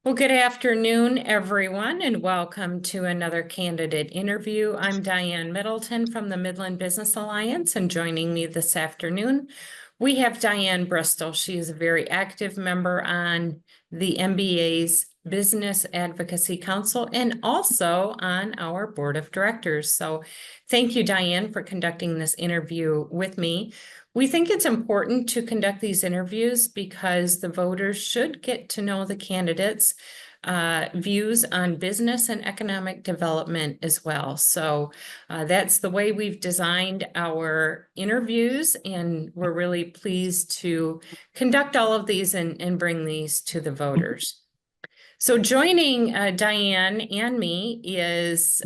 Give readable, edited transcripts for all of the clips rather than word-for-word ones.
Well, good afternoon, everyone, and welcome to another candidate interview. I'm Diane Middleton from the Midland Business Alliance, and joining me this afternoon, we have Diane Bristol. She is a very active member on the MBA's Business Advocacy Council and also on our board of directors. So thank you, Diane, for conducting this interview with me. We think it's important to conduct these interviews because the voters should get to know the candidates' views on business and economic development as well. So that's the way we've designed our interviews, and we're really pleased to conduct all of these and bring these to the voters. So joining Diane and me is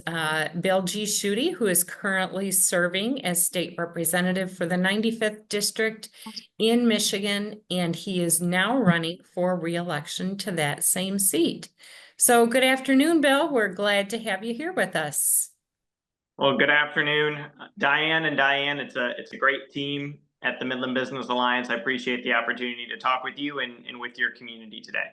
Bill G. Schuette, who is currently serving as state representative for the 95th district in Michigan, and he is now running for re-election to that same seat. So good afternoon, Bill. We're glad to have you here with us. Well, good afternoon, Diane and Diane. It's a great team at the Midland Business Alliance. I appreciate the opportunity to talk with you and with your community today.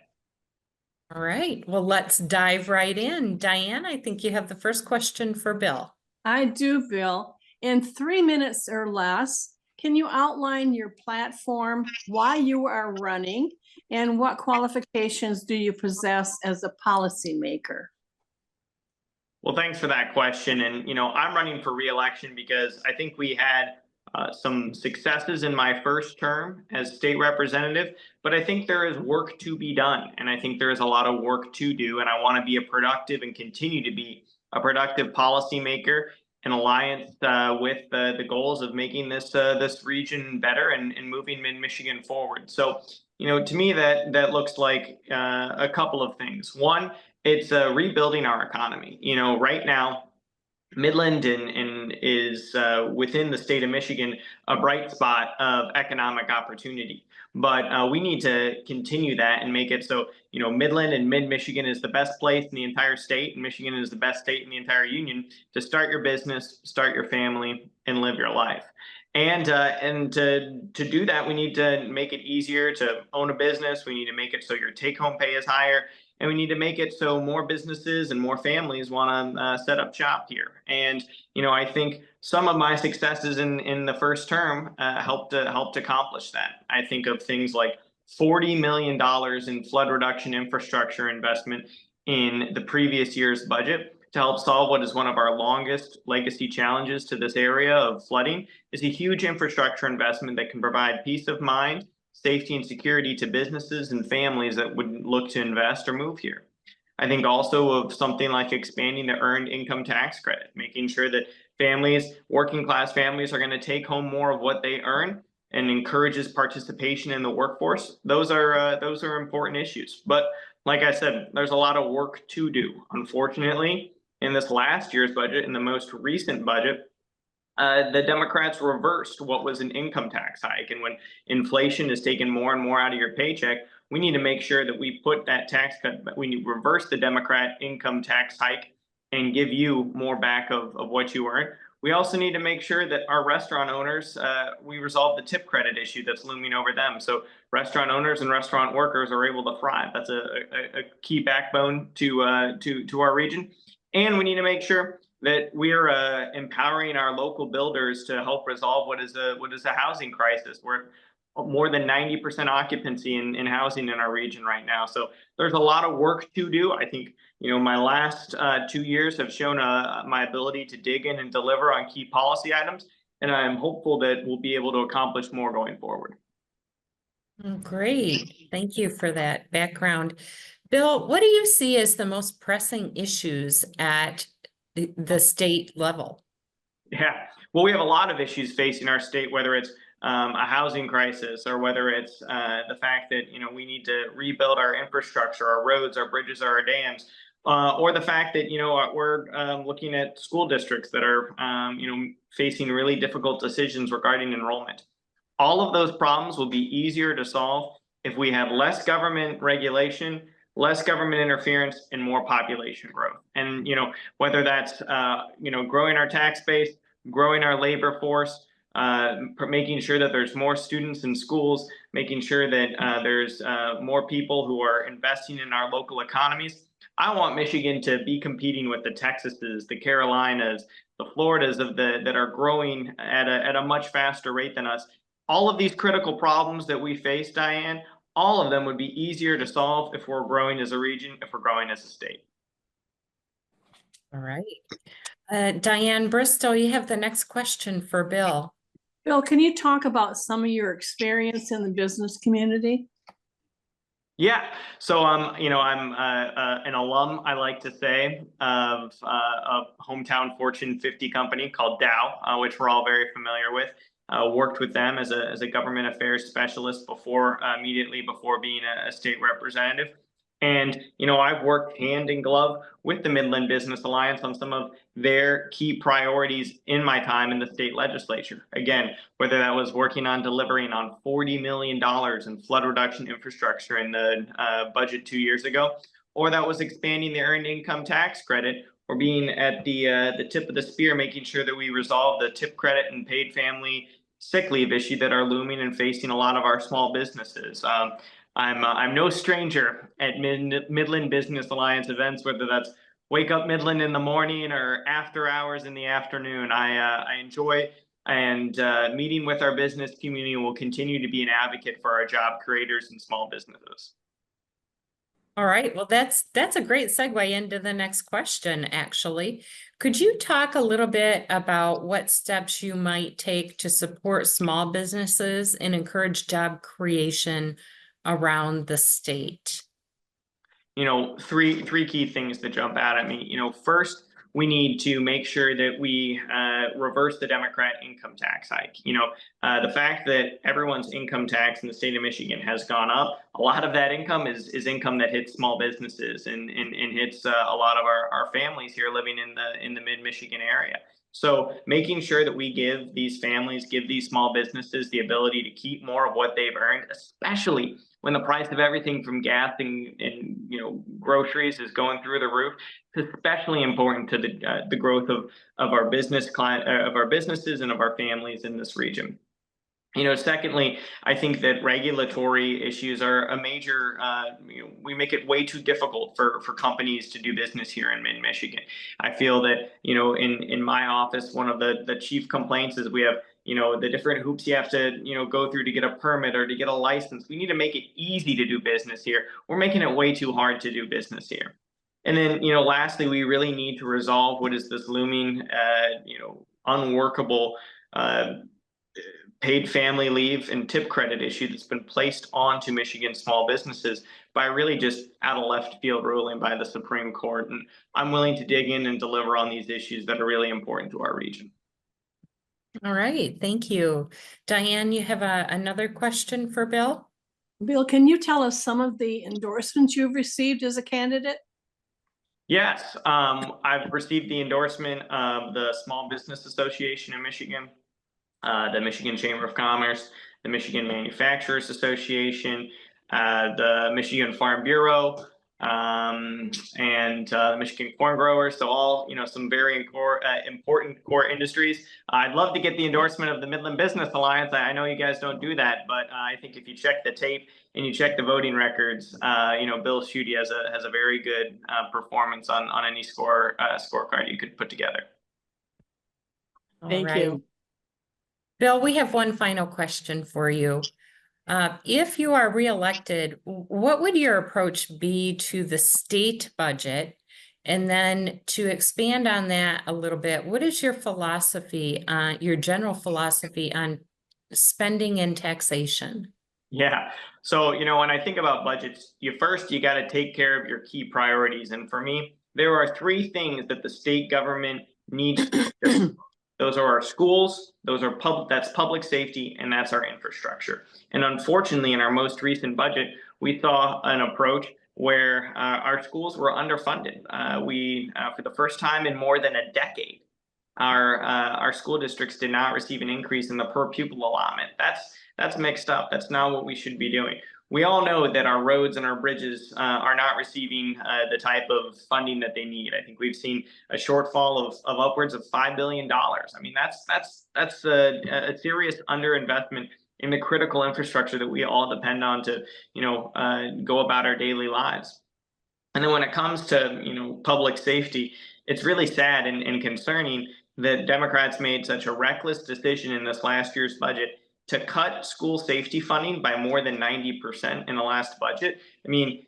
All right, well, let's dive right in. Diane, I think you have the first question for Bill. I do, Bill. In 3 minutes or less, can you outline your platform, why you are running, and what qualifications do you possess as a policymaker? Well, thanks for that question. And, I'm running for re-election because I think we had some successes in my first term as state representative, but I think there is work to be done. And I think there is a lot of work to do. And I want to be a productive and continue to be a productive policymaker in alliance with the goals of making this region better and moving Mid-Michigan forward. So, to me, that looks like a couple of things. One, it's rebuilding our economy. Right now, Midland is within the state of Michigan a bright spot of economic opportunity, but we need to continue that and make it so Midland and Mid-Michigan is the best place in the entire state, and Michigan is the best state in the entire union to start your business, start your family, and live your life. And to do that, we need to make it easier to own a business. We need to make it so your take-home pay is higher. And we need to make it so more businesses and more families want to set up shop here. And I think some of my successes in the first term helped accomplish that. I think of things like $40 million in flood reduction infrastructure investment in the previous year's budget to help solve what is one of our longest legacy challenges to this area of flooding. Is a huge infrastructure investment that can provide peace of mind, safety, and security to businesses and families that would look to invest or move here. I think also of something like expanding the earned income tax credit, making sure that families, working class families, are going to take home more of what they earn and encourages participation in the workforce. Those are important issues. But like I said, there's a lot of work to do. Unfortunately, in this last year's budget, in the most recent budget, the Democrats reversed what was an income tax hike. And when inflation is taken more and more out of your paycheck, we need to make sure that we put that tax cut, we need to reverse the Democrat income tax hike and give you more back of what you earn. We also need to make sure that our restaurant owners, we resolve the tip credit issue that's looming over them. So restaurant owners and restaurant workers are able to thrive. That's a key backbone to our region. And we need to make sure that we're empowering our local builders to help resolve what is a housing crisis. We're more than 90% occupancy in housing in our region right now. So there's a lot of work to do. I think my last 2 years have shown my ability to dig in and deliver on key policy items, and I'm hopeful that we'll be able to accomplish more going forward. Great, thank you for that background. Bill, what do you see as the most pressing issues at the state level? Yeah, well, we have a lot of issues facing our state, whether it's a housing crisis or whether it's the fact that we need to rebuild our infrastructure, our roads, our bridges, our dams, or the fact that we're looking at school districts that are facing really difficult decisions regarding enrollment. All of those problems will be easier to solve if we have less government regulation, less government interference, and more population growth. And whether that's growing our tax base, growing our labor force, making sure that there's more students in schools, making sure that there's more people who are investing in our local economies. I want Michigan to be competing with the Texases, the Carolinas, the Floridas that are growing at a much faster rate than us. All of these critical problems that we face, Diane, all of them would be easier to solve if we're growing as a region, if we're growing as a state. All right. Diane Bristol, you have the next question for Bill. Bill, can you talk about some of your experience in the business community? Yeah, so I'm an alum, I like to say, of a hometown Fortune 50 company called Dow, which we're all very familiar with. Worked with them as a government affairs specialist immediately before being a state representative. And, I've worked hand in glove with the Midland Business Alliance on some of their key priorities in my time in the state legislature. Again, whether that was working on delivering on $40 million in flood reduction infrastructure in the budget 2 years ago, or that was expanding the earned income tax credit, or being at the tip of the spear, making sure that we resolve the tip credit and paid family sick leave issue that are looming and facing a lot of our small businesses. I'm no stranger at Midland Business Alliance events, whether that's Wake Up Midland in the morning or after hours in the afternoon. I enjoy and meeting with our business community will continue to be an advocate for our job creators and small businesses. All right, well, that's a great segue into the next question, actually. Could you talk a little bit about what steps you might take to support small businesses and encourage job creation around the state? Three key things that jump out at me. First, we need to make sure that we reverse the Democrat income tax hike. The fact that everyone's income tax in the state of Michigan has gone up, a lot of that income is income that hits small businesses and hits a lot of our families here living in the mid-Michigan area. So making sure that we give these families, give these small businesses the ability to keep more of what they've earned, especially when the price of everything from gas and groceries is going through the roof. It's especially important to the growth of our businesses and of our families in this region. Secondly, I think that regulatory issues are a major, we make it way too difficult for companies to do business here in mid-Michigan. I feel that, in my office, one of the chief complaints is we have, the different hoops you have to, go through to get a permit or to get a license. We need to make it easy to do business here. We're making it way too hard to do business here. And then, lastly, we really need to resolve what is this looming, unworkable, paid family leave and tip credit issue that's been placed onto Michigan small businesses by really just out of left field ruling by the Supreme Court. And I'm willing to dig in and deliver on these issues that are really important to our region. All right, thank you. Diane, you have another question for Bill? Bill, can you tell us some of the endorsements you've received as a candidate? Yes, I've received the endorsement of the Small Business Association in Michigan, the Michigan Chamber of Commerce, the Michigan Manufacturers Association, the Michigan Farm Bureau, and the Michigan Corn Growers. So all, some very important core industries. I'd love to get the endorsement of the Midland Business Alliance. I know you guys don't do that, but I think if you check the tape and you check the voting records, Bill Schuette has a very good performance on any scorecard you could put together. Thank you. Bill, we have one final question for you. If you are reelected, what would your approach be to the state budget? And then to expand on that a little bit, what is your philosophy, your general philosophy on spending and taxation? Yeah. So, when I think about budgets, you got to take care of your key priorities. And for me, there are three things that the state government needs to do. Those are our schools, that's public safety, and that's our infrastructure. And unfortunately, in our most recent budget, we saw an approach where our schools were underfunded. For the first time in more than a decade, our school districts did not receive an increase in the per pupil allotment. That's mixed up. That's not what we should be doing. we all know that our roads and our bridges are not receiving the type of funding that they need. I think we've seen a shortfall of upwards of $5 billion. I mean, that's a serious underinvestment in the critical infrastructure that we all depend on to, go about our daily lives. And then when it comes to, public safety, it's really sad and concerning that Democrats made such a reckless decision in this last year's budget to cut school safety funding by more than 90% in the last budget. I mean,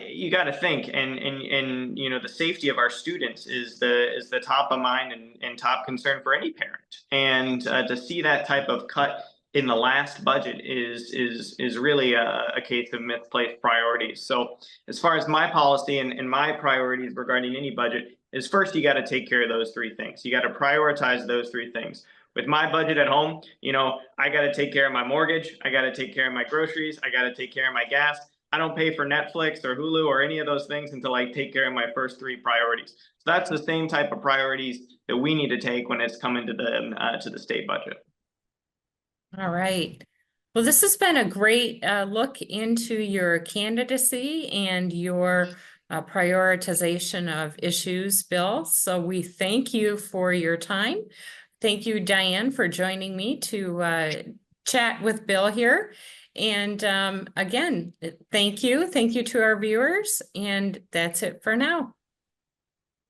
you got to think, and the safety of our students is the top of mind and top concern for any parent. And to see that type of cut in the last budget is really a case of misplaced priorities. So as far as my policy and my priorities regarding any budget is, first, you got to take care of those three things. You got to prioritize those three things. With my budget at home, I got to take care of my mortgage. I got to take care of my groceries. I got to take care of my gas. I don't pay for Netflix or Hulu or any of those things until I take care of my first three priorities. So that's the same type of priorities that we need to take when it's coming to the state budget. All right. Well, this has been a great look into your candidacy and your prioritization of issues, Bill. So we thank you for your time. Thank you, Diane, for joining me to chat with Bill here. And again, thank you. Thank you to our viewers. And that's it for now.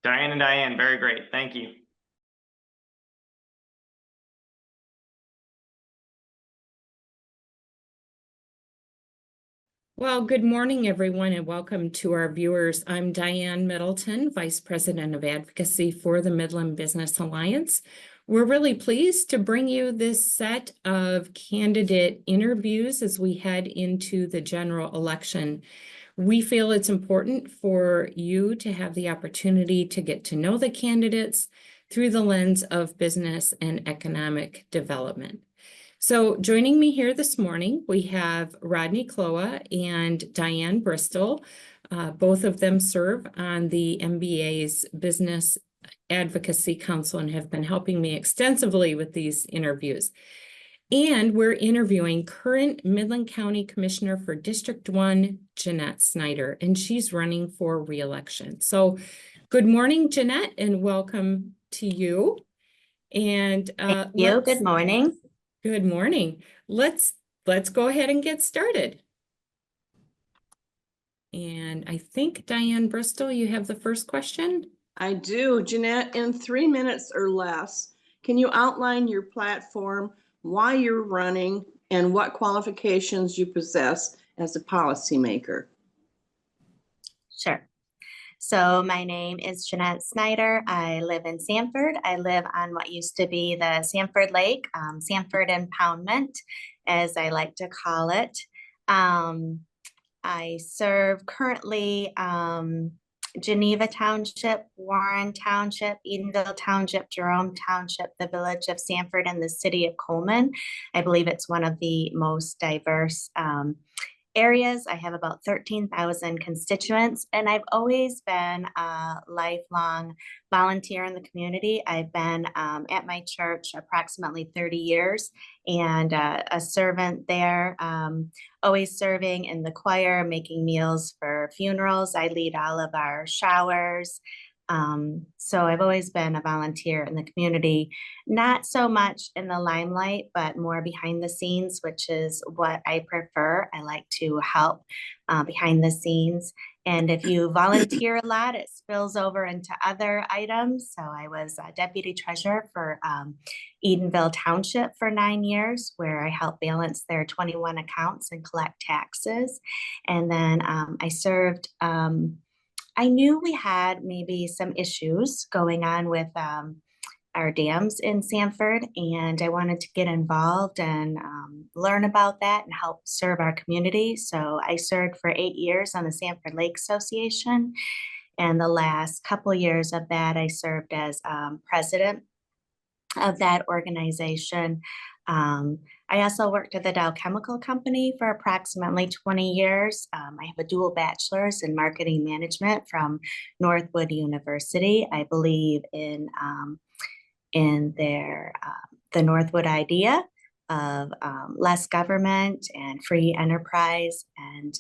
Diane and Diane, very great. Thank you. Well, good morning, everyone, and welcome to our viewers. I'm Diane Middleton, Vice President of Advocacy for the Midland Business Alliance. We're really pleased to bring you this set of candidate interviews as we head into the general election. We feel it's important for you to have the opportunity to get to know the candidates through the lens of business and economic development. So joining me here this morning, we have Rodney Cloa and Diane Bristol. Both of them serve on the MBA's Business Advocacy Council and have been helping me extensively with these interviews. And we're interviewing current Midland County Commissioner for District 1, Jeanette Snyder, and she's running for re-election. So good morning, Jeanette, and welcome to you. And Thank you. Good morning. Good morning. Let's go ahead and get started. And I think, Diane Bristol, you have the first question. I do. Jeanette, in 3 minutes or less, can you outline your platform, why you're running, and what qualifications you possess as a policymaker? Sure. So my name is Jeanette Snyder. I live in Sanford. I live on what used to be the Sanford Lake, Sanford Impoundment, as I like to call it. I serve currently Geneva Township, Warren Township, Edenville Township, Jerome Township, the village of Sanford, and the city of Coleman. I believe it's one of the most diverse areas. I have about 13,000 constituents, and I've always been a lifelong volunteer in the community. I've been at my church approximately 30 years and a servant there, always serving in the choir, making meals for funerals. I lead all of our showers. So I've always been a volunteer in the community, not so much in the limelight, but more behind the scenes, which is what I prefer. I like to help behind the scenes. And if you volunteer a lot, it spills over into other items. So I was a deputy treasurer for Edenville Township for 9 years, where I helped balance their 21 accounts and collect taxes. And then I served I knew we had maybe some issues going on with our dams in Sanford, and I wanted to get involved and learn about that and help serve our community. So I served for 8 years on the Sanford Lake Association, and the last couple of years of that, I served as president of that organization. I also worked at the Dow Chemical Company for approximately 20 years. I have a dual bachelor's in marketing management from Northwood University. I believe in their the Northwood idea of less government and free enterprise and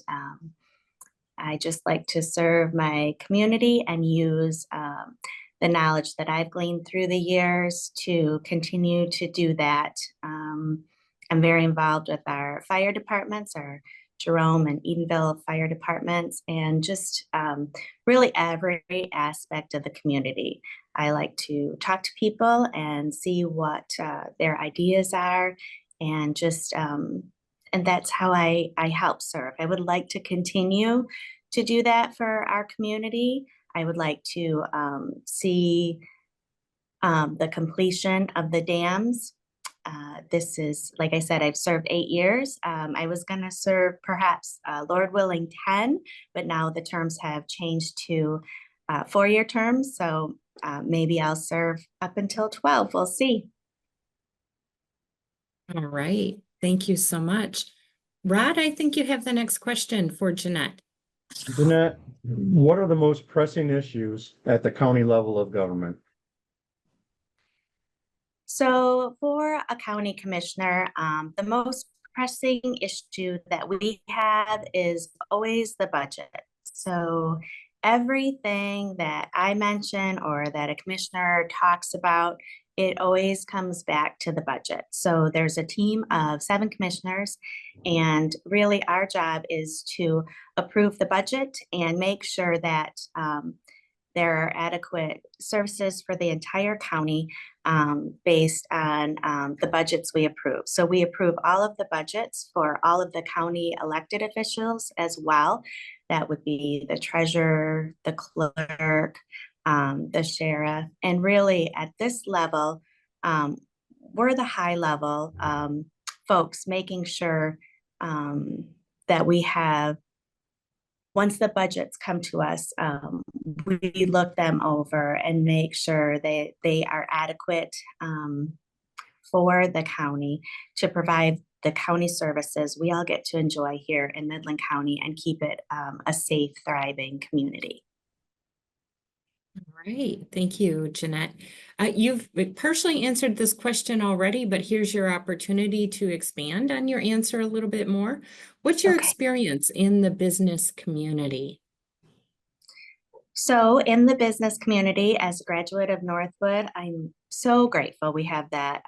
I just like to serve my community and use the knowledge that I've gleaned through the years to continue to do that. I'm very involved with our fire departments, our Jerome and Edenville fire departments, and just really every aspect of the community. I like to talk to people and see what their ideas are, and just and that's how I help serve. I would like to continue to do that for our community. I would like to see the completion of the dams. This is, like I said, I've served 8 years. I was going to serve perhaps, Lord willing, 10, but now the terms have changed to 4-year terms. So maybe I'll serve up until 12. We'll see. All right. Thank you so much. Rod, I think you have the next question for Jeanette. Jeanette, what are the most pressing issues at the county level of government? So for a county commissioner, the most pressing issue that we have is always the budget. So everything that I mention or that a commissioner talks about, it always comes back to the budget. So there's a team of 7 commissioners, and really our job is to approve the budget and make sure that there are adequate services for the entire county based on the budgets we approve. So we approve all of the budgets for all of the county elected officials as well. That would be the treasurer, the clerk, the sheriff, and really at this level, we're the high level folks making sure that we have, once the budgets come to us, we look them over and make sure that they are adequate for the county to provide the county services we all get to enjoy here in Midland County and keep it a safe, thriving community. All right. Thank you, Jeanette. You've partially answered this question already, but here's your opportunity to expand on your answer a little bit more. What's your experience in the business community? So in the business community, as a graduate of Northwood, I'm so grateful we have that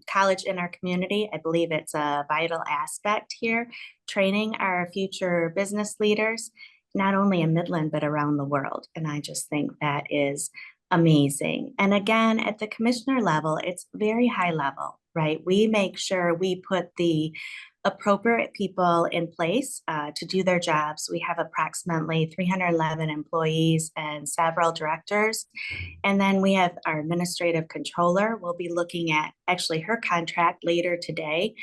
college in our community. I believe it's a vital aspect here, training our future business leaders, not only in Midland, but around the world. And I just think that is amazing. And again, at the commissioner level, it's very high level, right? We make sure we put the appropriate people in place to do their jobs. We have approximately 311 employees and several directors. And then we have our administrative controller. We'll be looking at actually her contract later today.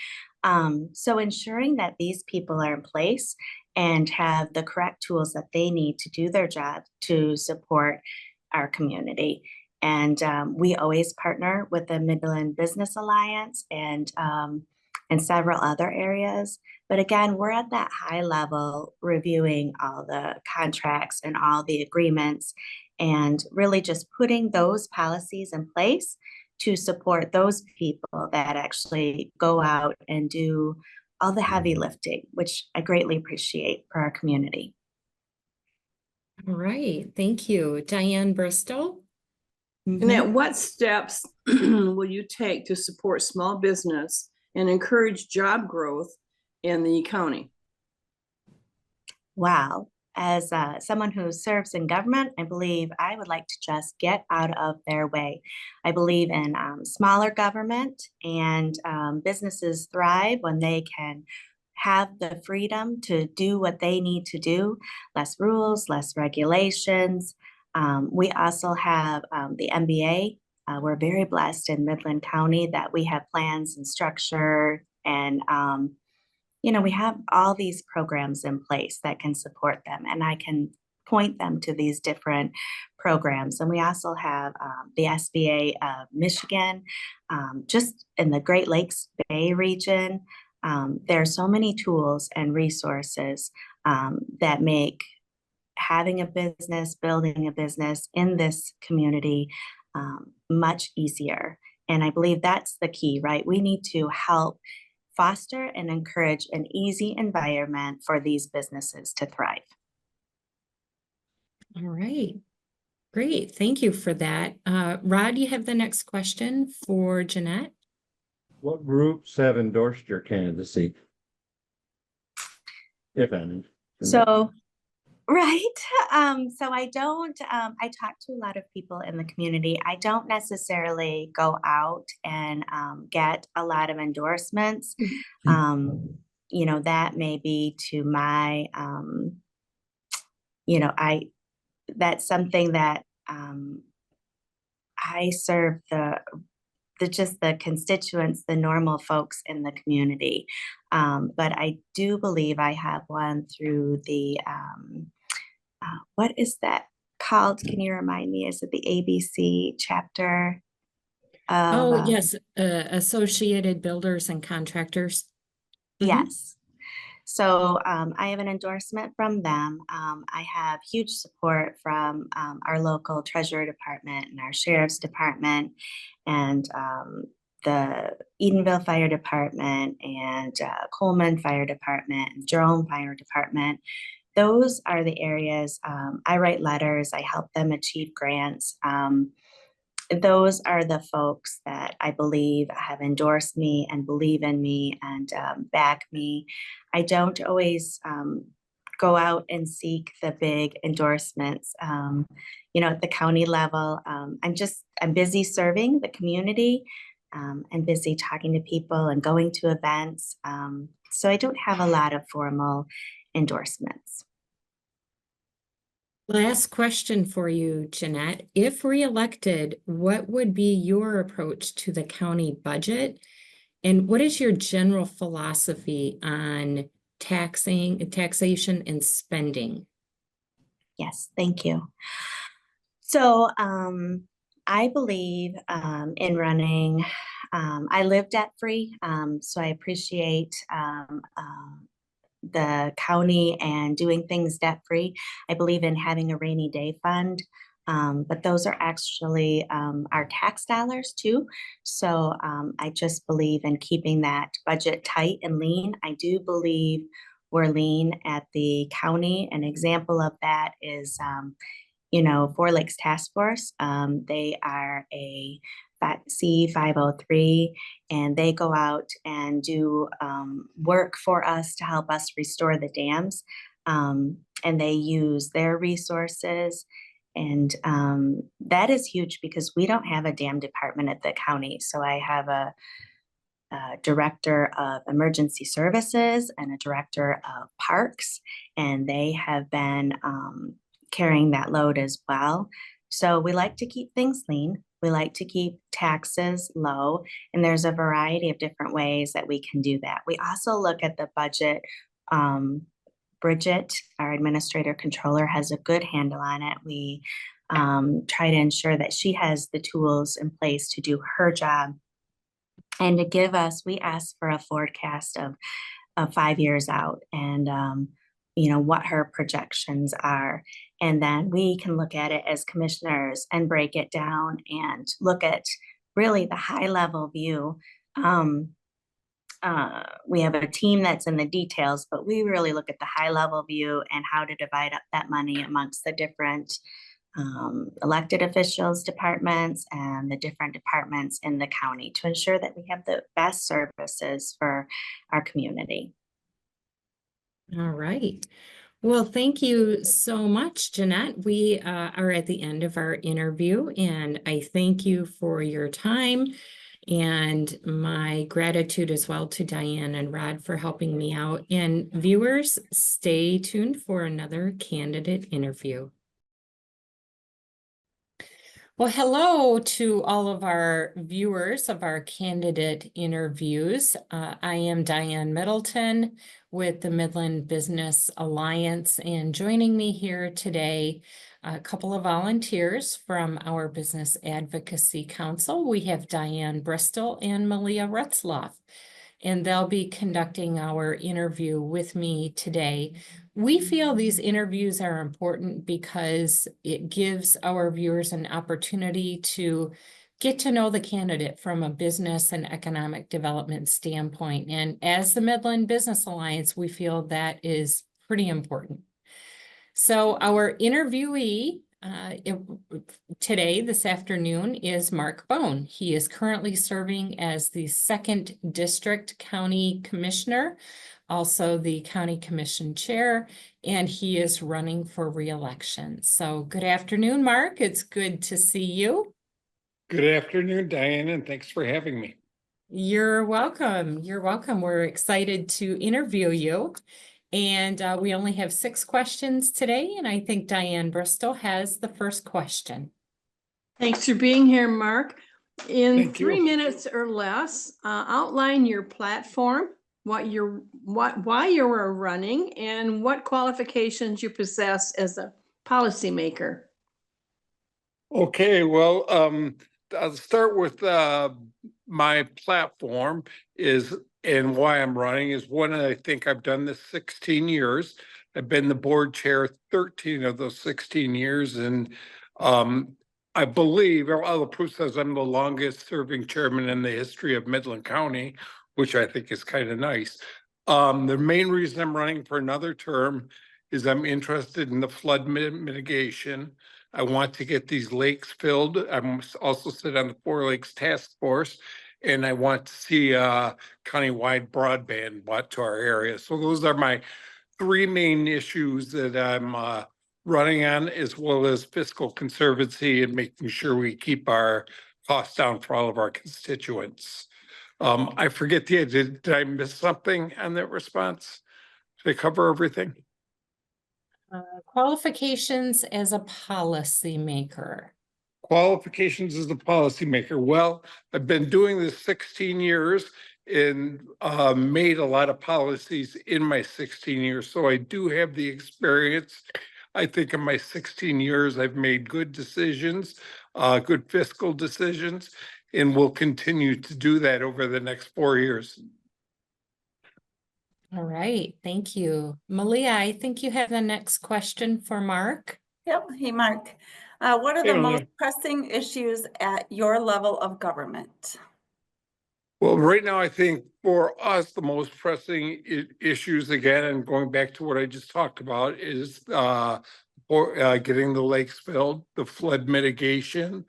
So ensuring that these people are in place and have the correct tools that they need to do their job to support our community. And we always partner with the Midland Business Alliance and several other areas. But again, we're at that high level reviewing all the contracts and all the agreements and really just putting those policies in place to support those people that actually go out and do all the heavy lifting, which I greatly appreciate for our community. All right. Thank you. Diane Bristol. And at what steps will you take to support small business and encourage job growth in the county? Wow. As someone who serves in government, I believe I would like to just get out of their way. I believe in smaller government, and businesses thrive when they can have the freedom to do what they need to do, less rules, less regulations. We also have the MBA. We're very blessed in Midland County that we have plans and structure, and we have all these programs in place that can support them, and I can point them to these different programs. And we also have the SBA of Michigan, just in the Great Lakes Bay region. There are so many tools and resources that make having a business, building a business in this community much easier. And I believe that's the key, right? We need to help foster and encourage an easy environment for these businesses to thrive. All right. Great. Thank you for that. Rod, you have the next question for Jeanette. What groups have endorsed your candidacy? If any. So, right. So I don't, I talk to a lot of people in the community. I don't necessarily go out and get a lot of endorsements. You know, that may be to my, you know, that's something that I serve just the constituents, the normal folks in the community. But I do believe I have one through the, what is that called? Can you remind me? Is it the ABC chapter? Oh, yes, Associated Builders and Contractors. Yes. So I have an endorsement from them. I have huge support from our local treasurer department and our sheriff's department and the Edenville Fire Department and Coleman Fire Department and Jerome Fire Department. Those are the areas I write letters, I help them achieve grants. Those are the folks that I believe have endorsed me and believe in me and back me. I don't always go out and seek the big endorsements. You know, at the county level, I'm busy serving the community. I'm busy talking to people and going to events. So I don't have a lot of formal endorsements. Last question for you, Jeanette. If reelected, what would be your approach to the county budget? And what is your general philosophy on taxation and spending? Yes, thank you. So I believe in running, I live debt-free, so I appreciate the county and doing things debt-free. I believe in having a rainy day fund, but those are actually our tax dollars too. So I just believe in keeping that budget tight and lean. I do believe we're lean at the county. An example of that is, you know, Four Lakes Task Force. They are a C503, and they go out and do work for us to help us restore the dams. And they use their resources. And that is huge because we don't have a dam department at the county. So I have a director of emergency services and a director of parks, and they have been carrying that load as well. So we like to keep things lean. We like to keep taxes low, and there's a variety of different ways that we can do that. We also look at the budget. Bridget, our administrator controller, has a good handle on it. We try to ensure that she has the tools in place to do her job. And to give us, we ask for a forecast of 5 years out and, you know, what her projections are. And then we can look at it as commissioners and break it down and look at really the high level view. We have a team that's in the details, but we really look at the high level view and how to divide up that money amongst the different elected officials departments and the different departments in the county to ensure that we have the best services for our community. All right. Well, thank you so much, Jeanette. We are at the end of our interview, and I thank you for your time and my gratitude as well to Diane and Rod for helping me out. And viewers, stay tuned for another candidate interview. Well, hello to all of our viewers of our candidate interviews. I am Diane Middleton with the Midland Business Alliance, and joining me here today, a couple of volunteers from our Business Advocacy Council. We have Diane Bristol and Malia Retzloff, and they'll be conducting our interview with me today. We feel these interviews are important because it gives our viewers an opportunity to get to know the candidate from a business and economic development standpoint. And as the Midland Business Alliance, we feel that is pretty important. So our interviewee today, this afternoon, is Mark Bone. He is currently serving as the 2nd District County Commissioner, also the County Commission Chair, and he is running for re-election. So good afternoon, Mark. It's good to see you. Good afternoon, Diane, and thanks for having me. You're welcome. You're welcome. We're excited to interview you. And we only have 6 questions today, and I think Diane Bristol has the first question. Thanks for being here, Mark. In Thank 3 you. minutes or less, outline your platform, why you are running, and what qualifications you possess as a policymaker. Okay, well, I'll start with my platform and why I'm running is one, I think I've done this 16 years. I've been the board chair 13 of those 16 years. And I believe all the proof says I'm the longest serving chairman in the history of Midland County, which I think is kind of nice. The main reason I'm running for another term is I'm interested in the flood mitigation. I want to get these lakes filled. I'm also sit on the 4 Lakes Task Force, and I want to see countywide broadband brought to our area. So those are my 3 main issues that I'm running on, as well as fiscal conservancy and making sure we keep our costs down for all of our constituents. I forget did I miss something on that response? Did I cover everything? Qualifications as a policymaker. Qualifications as a policymaker. Well, I've been doing this 16 years and made a lot of policies in my 16 years. So I do have the experience. I think in my 16 years, I've made good decisions, good fiscal decisions, and will continue to do that over the next 4 years. All right, thank you. Malia, I think you have the next question for Mark. Yep. Hey, Mark. What are the Hey, most Malia. pressing issues at your level of government? Well, right now, I think for us, the most pressing issues, again, and going back to what I just talked about, is getting the lakes filled, the flood mitigation,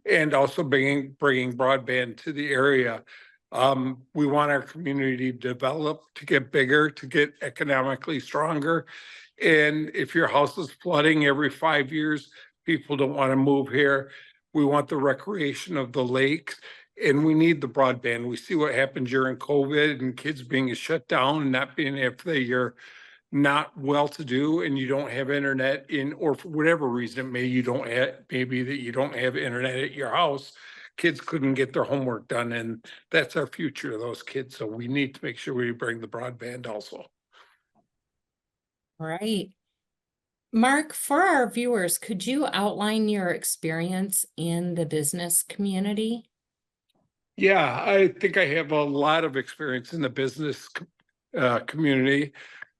and also bringing broadband to the area. We want our community to develop, to get bigger, to get economically stronger. And if your house is flooding every 5 years, people don't want to move here. We want the recreation of the lakes, and we need the broadband. We see what happened during COVID and kids being shut down and not being, if you're not well-to-do and you don't have internet or for whatever reason, maybe you don't have internet at your house, kids couldn't get their homework done, and that's our future of those kids. So we need to make sure we bring the broadband also. All right. Mark, for our viewers, could you outline your experience in the business community? Yeah, I think I have a lot of experience in the business community.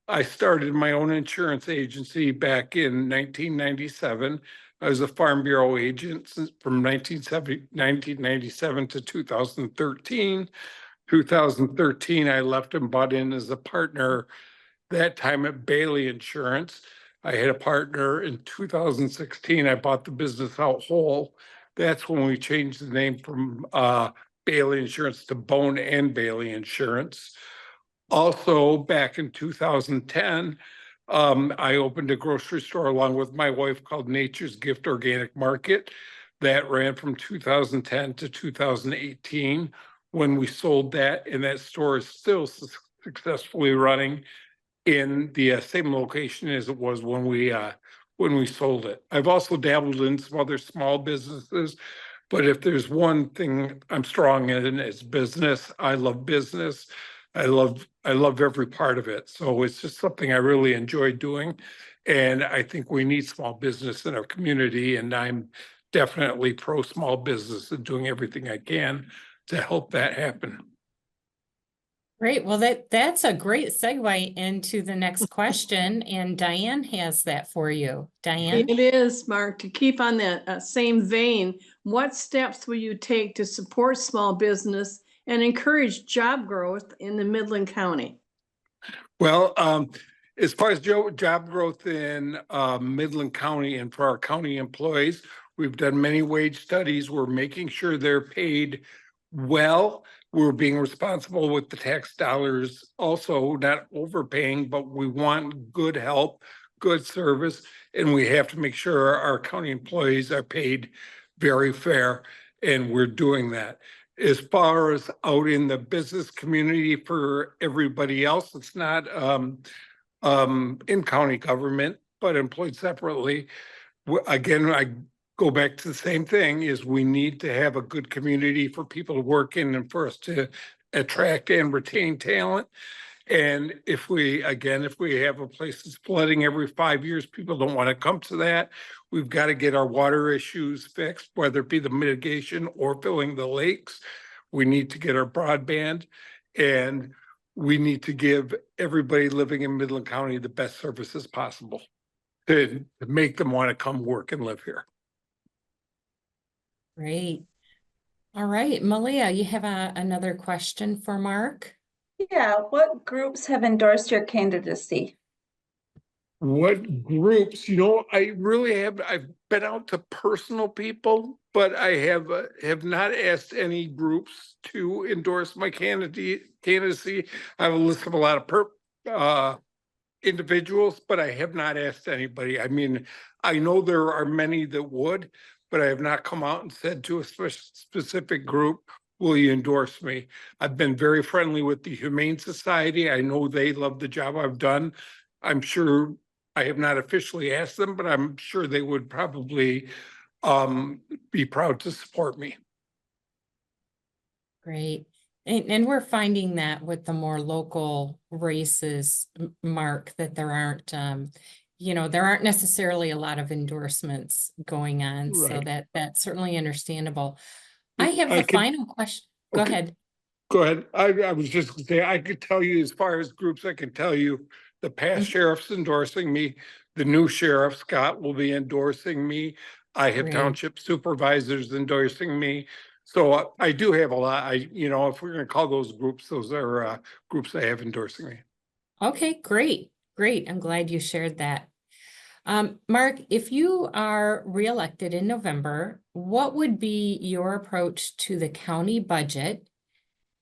I started my own insurance agency back in 1997. I was a Farm Bureau agent from 1997 to 2013. 2013, I left and bought in as a partner, that time at Bailey Insurance. I had a partner in 2016. I bought the business out whole. That's when we changed the name from Bailey Insurance to Bone and Bailey Insurance. Also, back in 2010, I opened a grocery store along with my wife called Nature's Gift Organic Market. That ran from 2010 to 2018 when we sold that, and that store is still successfully running in the same location as it was when we sold it. I've also dabbled in some other small businesses, but if there's one thing I'm strong in, it's business. I love business. I love every part of it. So it's just something I really enjoy doing. And I think we need small business in our community. And I'm definitely pro small business and doing everything I can to help that happen. Great. Well, that's a great segue into the next question. And Diane has that for you. Diane? It is, Mark, to keep on that same vein. What steps will you take to support small business and encourage job growth in the Midland County? Well, as far as job growth in Midland County and for our county employees, we've done many wage studies. We're making sure they're paid well. We're being responsible with the tax dollars, also not overpaying, but we want good help, good service, and we have to make sure our county employees are paid very fair, and we're doing that. As far as out in the business community for everybody else, it's not in county government, but employed separately. Again, I go back to the same thing, is we need to have a good community for people to work in and for us to attract and retain talent. And if we have a place that's flooding every 5 years, people don't want to come to that. We've got to get our water issues fixed, whether it be the mitigation or filling the lakes. We need to get our broadband, and we need to give everybody living in Midland County the best services possible to make them want to come work and live here. Great. All right, Malia, you have another question for Mark? Yeah, what groups have endorsed your candidacy? What groups, I've been out to personal people, but I have not asked any groups to endorse my candidacy. I have a list of a lot of individuals, but I have not asked anybody. I mean, I know there are many that would, but I have not come out and said to a specific group, will you endorse me? I've been very friendly with the Humane Society. I know they love the job I've done. I'm sure, I have not officially asked them, but I'm sure they would probably be proud to support me. Great. And we're finding that with the more local races, Mark, that there aren't, there aren't necessarily a lot of endorsements going on. So Right. that's certainly understandable. I have the final question. Go Okay. ahead. Go ahead. I was just gonna say, I could tell you as far as groups, I can tell you the past sheriff's endorsing me. The new sheriff, Scott, will be endorsing me. I have Great. township supervisors endorsing me. So I do have a lot. If we're gonna call those groups are groups I have endorsing me. Okay, great. Great. I'm glad you shared that. Mark, if you are reelected in November, what would be your approach to the county budget?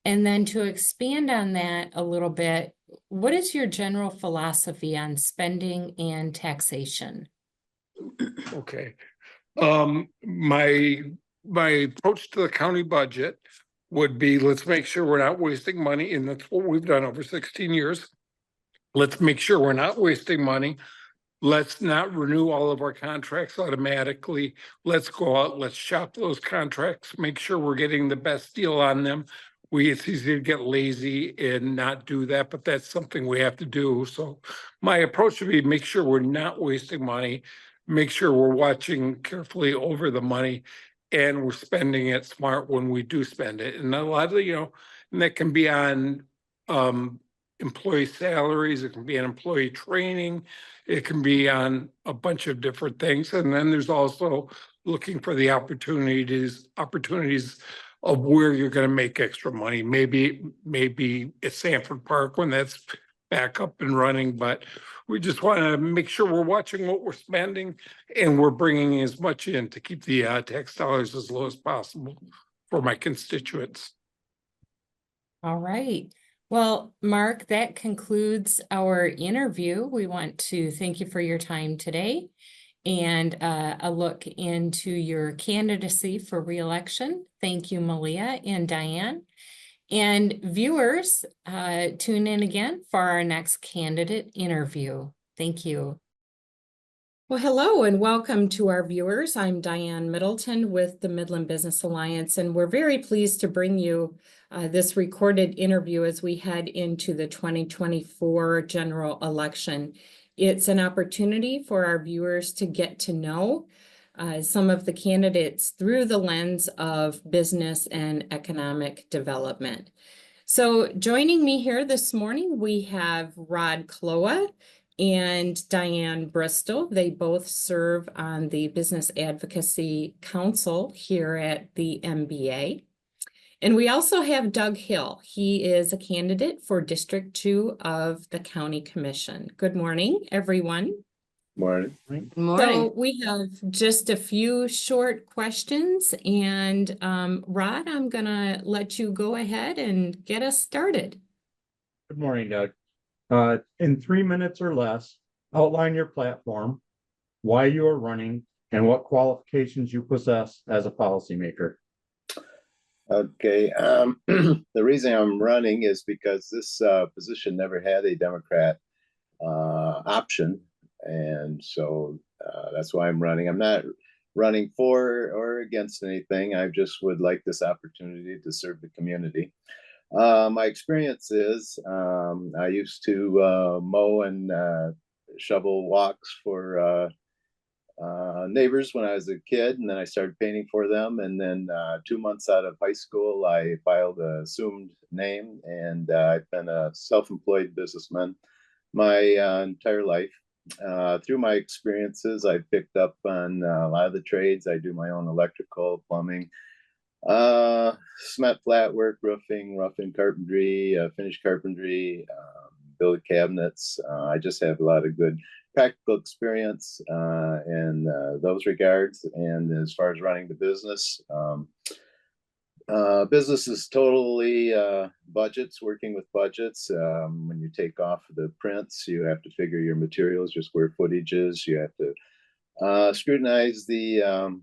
And then to expand on that a little bit, what is your general philosophy on spending and taxation? Okay. My approach to the county budget would be, let's make sure we're not wasting money, and that's what we've done over 16 years. Let's make sure we're not wasting money. Let's not renew all of our contracts automatically. Let's go out, let's shop those contracts, make sure we're getting the best deal on them. It's easy to get lazy and not do that, but that's something we have to do. So my approach would be make sure we're not wasting money, make sure we're watching carefully over the money, and we're spending it smart when we do spend it. And a lot of, and that can be on employee salaries, it can be on employee training, it can be on a bunch of different things. And then there's also looking for the opportunities of where you're going to make extra money. Maybe at Sanford Park when that's back up and running, but we just want to make sure we're watching what we're spending and we're bringing as much in to keep the tax dollars as low as possible for my constituents. All right. Well, Mark, that concludes our interview. We want to thank you for your time today and a look into your candidacy for re-election. Thank you, Malia and Diane. And viewers, tune in again for our next candidate interview. Thank you. Well, hello and welcome to our viewers. I'm Diane Middleton with the Midland Business Alliance, and we're very pleased to bring you this recorded interview as we head into the 2024 general election. It's an opportunity for our viewers to get to know some of the candidates through the lens of business and economic development. So joining me here this morning, we have Rod Cloa, and Diane Bristol. They both serve on the Business Advocacy Council here at the MBA. And we also have Doug Hill. He is a candidate for District 2 of the County Commission. Good morning, everyone. Morning. Good morning. So we have just a few short questions, and Rod, I'm gonna let you go ahead and get us started. Good morning, Doug. In 3 minutes or less, outline your platform, why you are running, and what qualifications you possess as a policymaker. Okay. The reason I'm running is because this position never had a Democrat option. And so that's why I'm running. I'm not running for or against anything. I just would like this opportunity to serve the community. My experience is I used to mow and shovel walks for neighbors when I was a kid, and then I started painting for them. And then 2 months out of high school, I filed an assumed name, and I've been a self-employed businessman my entire life. Through my experiences, I picked up on a lot of the trades. I do my own electrical, plumbing, cement flat work, roofing, carpentry, finished carpentry, build cabinets. I just have a lot of good practical experience in those regards. And as far as running the business, business is totally budgets, working with budgets. When you take off the prints, you have to figure your materials, your square footages. You have to scrutinize the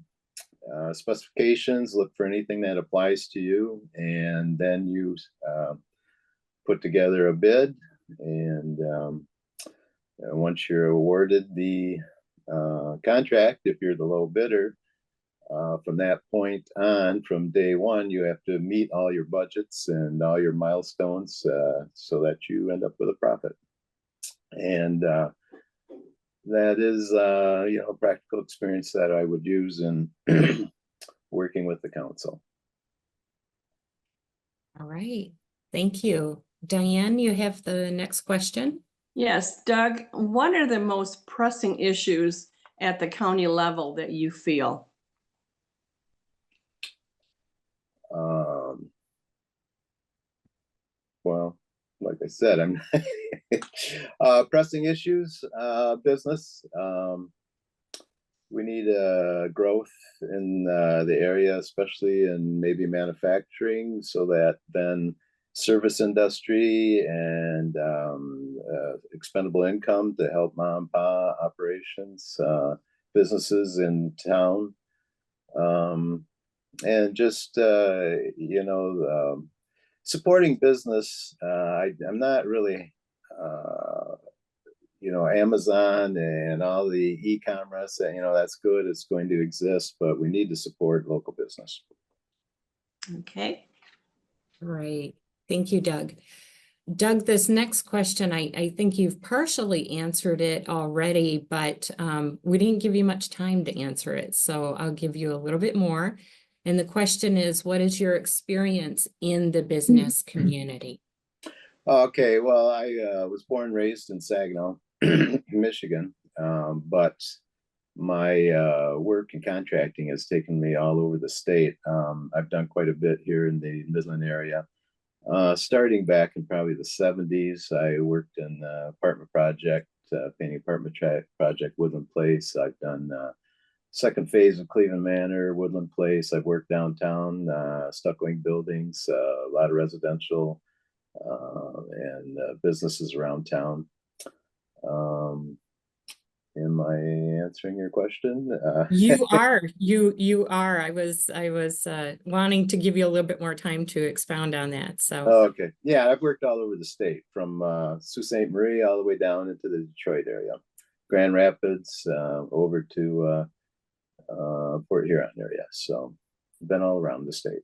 specifications, look for anything that applies to you, and then you put together a bid. And once you're awarded the contract, if you're the low bidder, from that point on, from day one, you have to meet all your budgets and all your milestones so that you end up with a profit. And that is, a practical experience that I would use in working with the council. All right, thank you. Diane, you have the next question. Yes, Doug, what are the most pressing issues at the county level that you feel? Well, like I said, I'm pressing issues, business. We need growth in the area, especially in maybe manufacturing, so that then service industry and expendable income to help mom and pop operations, businesses in town, and just supporting business. I'm not really Amazon and all the e-commerce, that's good, it's going to exist, but we need to support local business. Okay. Right, thank you, Doug. Doug, this next question, I think you've partially answered it already, but we didn't give you much time to answer it, so I'll give you a little bit more. And the question is, what is your experience in the business community? Okay, well, I was born and raised in Saginaw, Michigan, but my work in contracting has taken me all over the state. I've done quite a bit here in the Midland area. Starting back in probably the 70s, I worked in apartment project, painting apartment project, Woodland Place. I've done second phase of Cleveland Manor, Woodland Place. I've worked downtown, stuccoing buildings, a lot of residential and businesses around town. Am I answering your question? You are. I was wanting to give you a little bit more time to expound on that. So okay, yeah, I've worked all over the state, from Sault Ste. Marie all the way down into the Detroit area, Grand Rapids, over to Port Huron area. So I've been all around the state.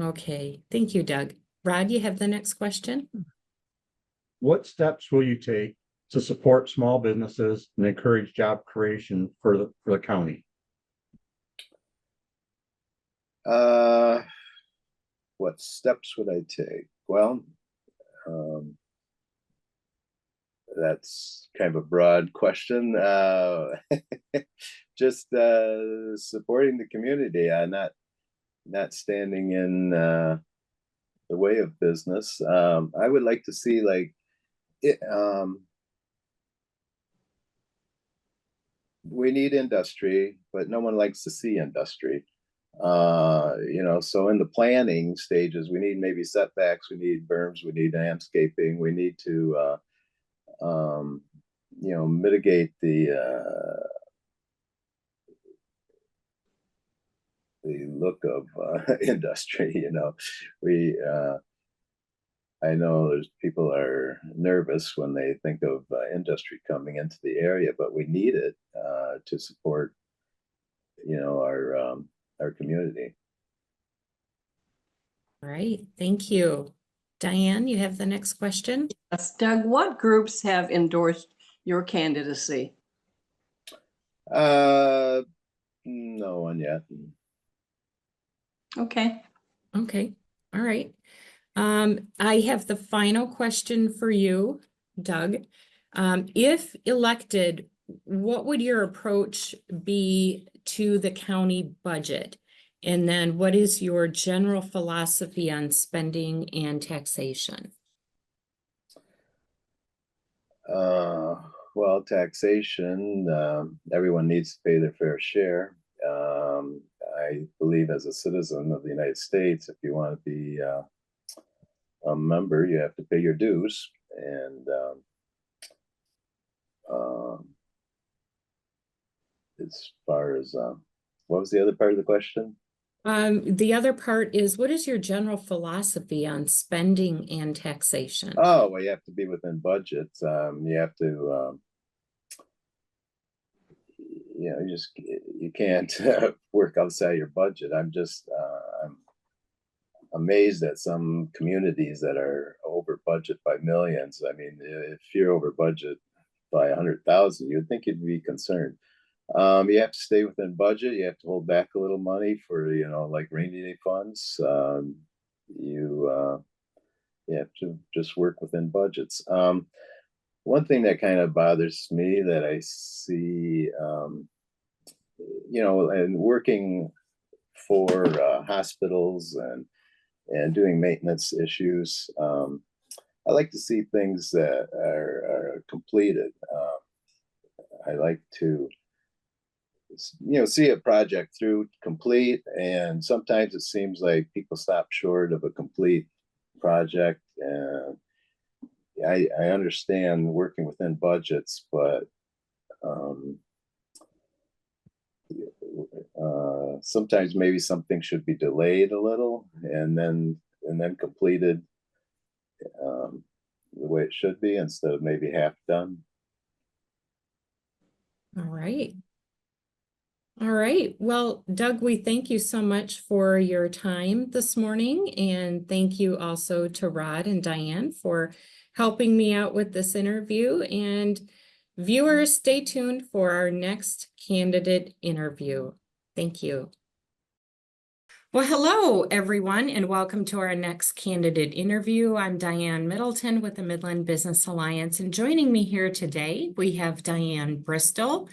okay, thank you, Doug. Rod, you have the next question. What steps will you take to support small businesses and encourage job creation for the county? What steps would I take? Well, that's kind of a broad question. Just supporting the community, not standing in the way of business. I would like to see like it. We need industry, but no one likes to see industry. So in the planning stages, we need maybe setbacks, we need berms, we need landscaping, we need to mitigate the look of industry. I know there's people are nervous when they think of industry coming into the area, but we need it to support, our community. All right, thank you. Diane, you have the next question? Yes, Doug, what groups have endorsed your candidacy? No one yet. Okay. Okay, all right. I have the final question for you, Doug. If elected, what would your approach be to the county budget? And then what is your general philosophy on spending and taxation? Well, taxation, everyone needs to pay their fair share. I believe as a citizen of the United States, if you want to be a member, you have to pay your dues. And as far as what was the other part of the question? The other part is, what is your general philosophy on spending and taxation? Oh, well, you have to be within budget. You have to, you can't work outside your budget. I'm amazed at some communities that are over budget by millions. I mean, if you're over budget by 100,000, you'd think you'd be concerned. You have to stay within budget. You have to hold back a little money for, like rainy day funds. You have to just work within budgets. One thing that kind of bothers me that I see, and working for hospitals and doing maintenance issues, I like to see things that are completed. I like to see a project through complete, and sometimes it seems like people stop short of a complete project. And I understand working within budgets, but sometimes maybe something should be delayed a little and then completed the way it should be instead of maybe half done. All right. All right. Well, Doug, we thank you so much for your time this morning. And thank you also to Rod and Diane for helping me out with this interview. And viewers, stay tuned for our next candidate interview. Thank you. Well, hello, everyone, and welcome to our next candidate interview. I'm Diane Middleton with the Midland Business Alliance, and joining me here today, we have Diane Bristol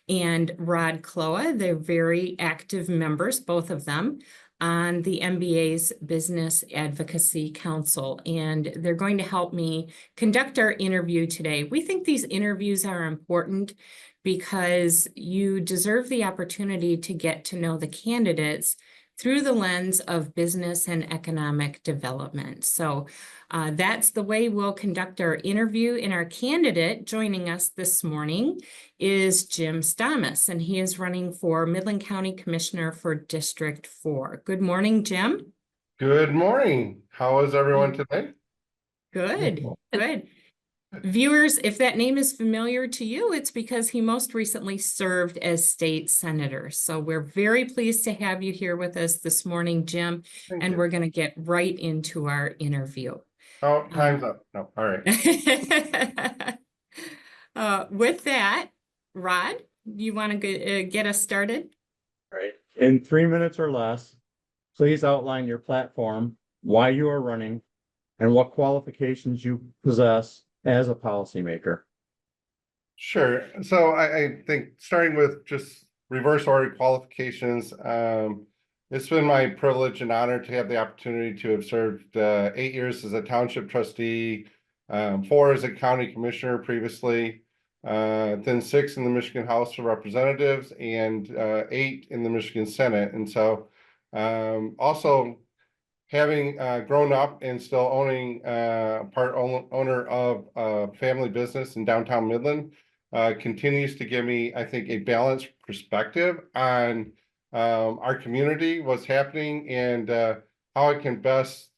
and Rod Cloa. They're very active members, both of them, on the MBA's Business Advocacy Council, and they're going to help me conduct our interview today. We think these interviews are important because you deserve the opportunity to get to know the candidates through the lens of business and economic development. So that's the way we'll conduct our interview. And our candidate joining us this morning is Jim Stamas, and he is running for Midland County Commissioner for District 4. Good morning, Jim. Good morning. How is everyone today? Good, good. Viewers, if that name is familiar to you, it's because he most recently served as state senator. So we're very pleased to have you here with us this morning, Jim, and we're going to get right into our interview. Oh, time's up. No, all right. With that, Rod, you want to get us started? All right. In 3 minutes or less, please outline your platform, why you are running, and what qualifications you possess as a policymaker? Sure. So I think starting with just reverse order qualifications, it's been my privilege and honor to have the opportunity to have served 8 years as a township trustee, 4 as a county commissioner previously, then 6 in the Michigan House of Representatives and 8 in the Michigan Senate. And so also having grown up and still owning owner of a family business in downtown Midland, continues to give me, I think, a balanced perspective on our community, what's happening, and how I can best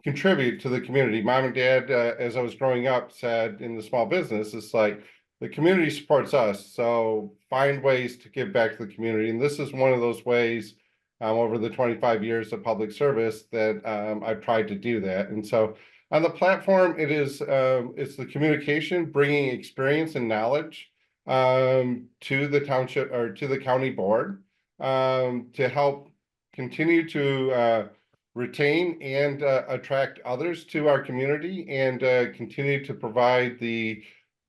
contribute to the community. Mom and dad, as I was growing up, said in the small business, it's like the community supports us, so find ways to give back to the community. And this is one of those ways over the 25 years of public service that I've tried to do that. And so on the platform, it's the communication, bringing experience and knowledge to the township or to the county board to help continue to retain and attract others to our community and continue to provide the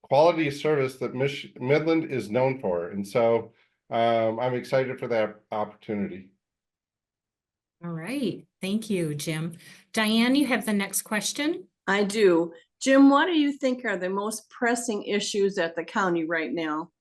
quality of service that Midland is known for. And so I'm excited for that opportunity. All right. Thank you, Jim. Diane, you have the next question. I do. Jim, what do you think are the most pressing issues at the county right now?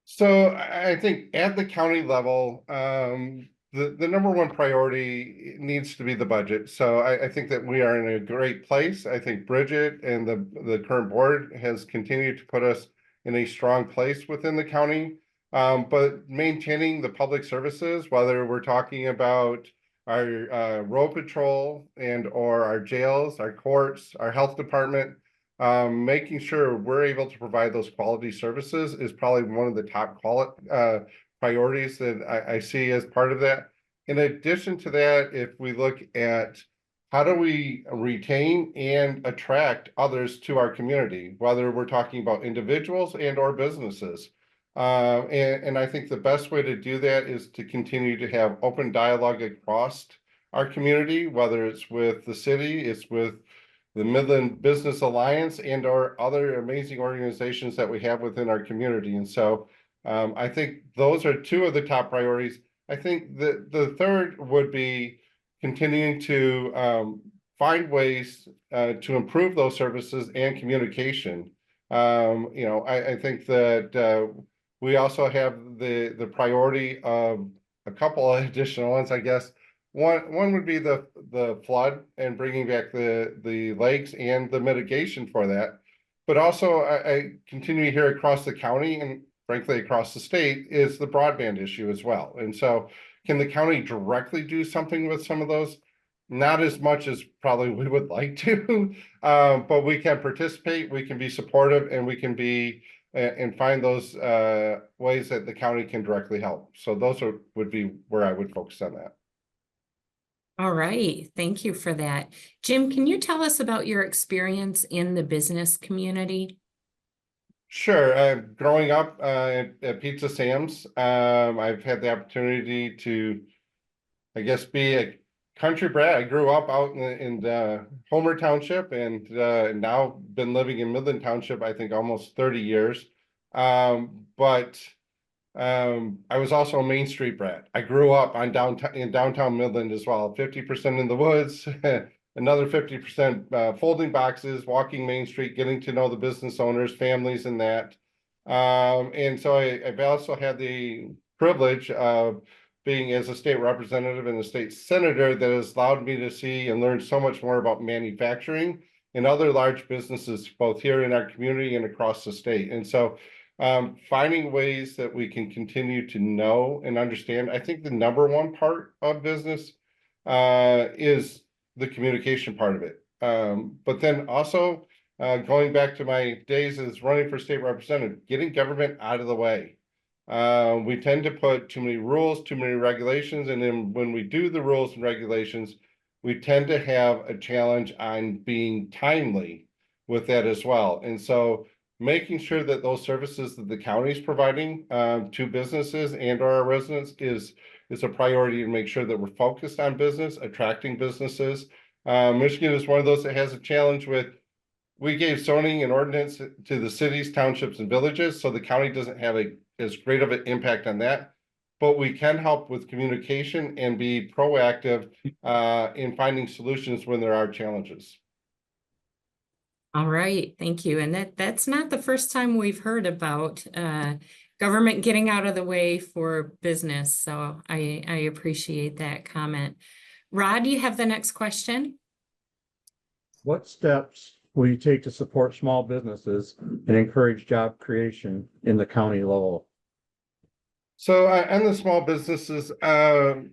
So I think at the county level, the number one priority needs to be the budget. So I think that we are in a great place. I think Bridget and the current board has continued to put us in a strong place within the county. But maintaining the public services, whether we're talking about our road patrol and or our jails, our courts, our health department, making sure we're able to provide those quality services is probably one of the top priorities that I see as part of that. In addition to that, if we look at how do we retain and attract others to our community, whether we're talking about individuals and or businesses. And I think the best way to do that is to continue to have open dialogue across our community, whether it's with the city, it's with the Midland Business Alliance and or other amazing organizations that we have within our community. And so I think those are 2 of the top priorities. I think the third would be continuing to find ways to improve those services and communication. I think that we also have the priority of a couple of additional ones, I guess. One would be the flood and bringing back the lakes and the mitigation for that. But also I continue here across the county and frankly across the state is the broadband issue as well. And so can the county directly do something with some of those? Not as much as probably we would like to, but we can participate, we can be supportive, and we can be and find those ways that the county can directly help. So those would be where I would focus on that. All right. Thank you for that. Jim, can you tell us about your experience in the business community? Sure. Growing up at Pizza Sam's, I've had the opportunity to, I guess, be a country brat. I grew up out in Homer Township and now been living in Midland Township, I think almost 30 years. But I was also a Main Street brat. I grew up on downtown Midland as well, 50% in the woods, another 50% folding boxes, walking Main Street, getting to know the business owners, families and that. And so I've also had the privilege of being as a state representative and a state senator that has allowed me to see and learn so much more about manufacturing and other large businesses, both here in our community and across the state. And so finding ways that we can continue to know and understand. I think the number one part of business is the communication part of it. But then also going back to my days as running for state representative, getting government out of the way. We tend to put too many rules, too many regulations, and then when we do the rules and regulations, we tend to have a challenge on being timely with that as well. And so making sure that those services that the county is providing to businesses and our residents is a priority to make sure that we're focused on business, attracting businesses. Michigan is one of those that has a challenge with we gave zoning and ordinance to the cities, townships, and villages, so the county doesn't have as great of an impact on that. But we can help with communication and be proactive in finding solutions when there are challenges. All right, thank you. And that's not the first time we've heard about government getting out of the way for business. So I appreciate that comment. Rod, you have the next question? What steps will you take to support small businesses and encourage job creation in the county level? So on the small businesses, again,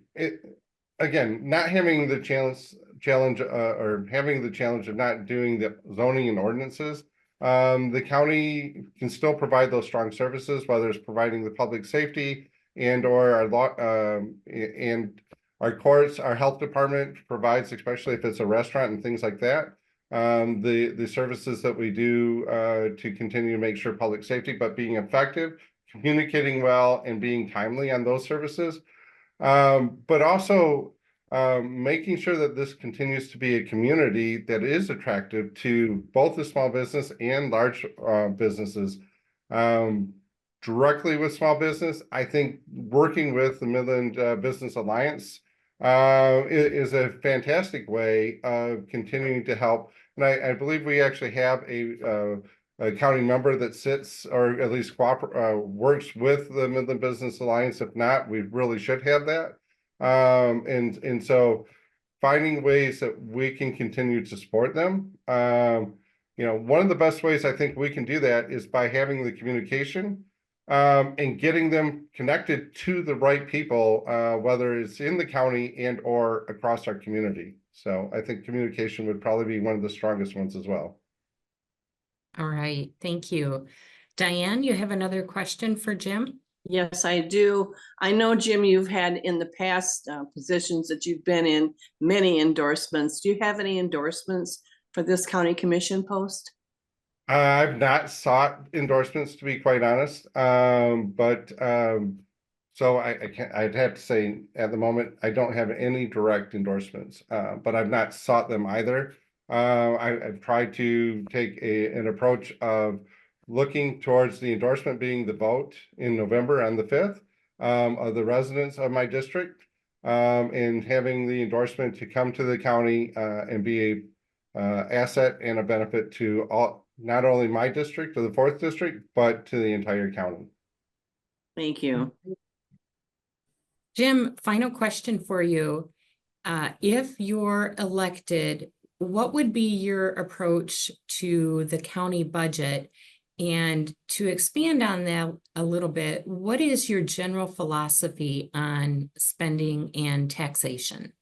not having the challenge or having the challenge of not doing the zoning and ordinances, the county can still provide those strong services, whether it's providing the public safety and or our law and our courts, our health department provides, especially if it's a restaurant and things like that. The services that we do to continue to make sure public safety, but being effective, communicating well, and being timely on those services. But also making sure that this continues to be a community that is attractive to both the small business and large businesses. Directly with small business, I think working with the Midland Business Alliance is a fantastic way of continuing to help. And I believe we actually have a county member that sits or at least works with the Midland Business Alliance. If not, we really should have that. And so finding ways that we can continue to support them. You know, one of the best ways I think we can do that is by having the communication and getting them connected to the right people, whether it's in the county and or across our community. So I think communication would probably be one of the strongest ones as well. All right, thank you. Diane, you have another question for Jim? Yes, I do. I know, Jim, you've had in the past positions that you've been in many endorsements. Do you have any endorsements for this county commission post? I've not sought endorsements, to be quite honest. So I'd have to say at the moment, I don't have any direct endorsements, but I've not sought them either. I've tried to take an approach of looking towards the endorsement being the vote in November on the 5th of the residents of my district, and having the endorsement to come to the county and be a asset and a benefit to all, not only my district or the 4th district, but to the entire county. Thank you. Jim, final question for you. If you're elected, what would be your approach to the county budget? And to expand on that a little bit, what is your general philosophy on spending and taxation?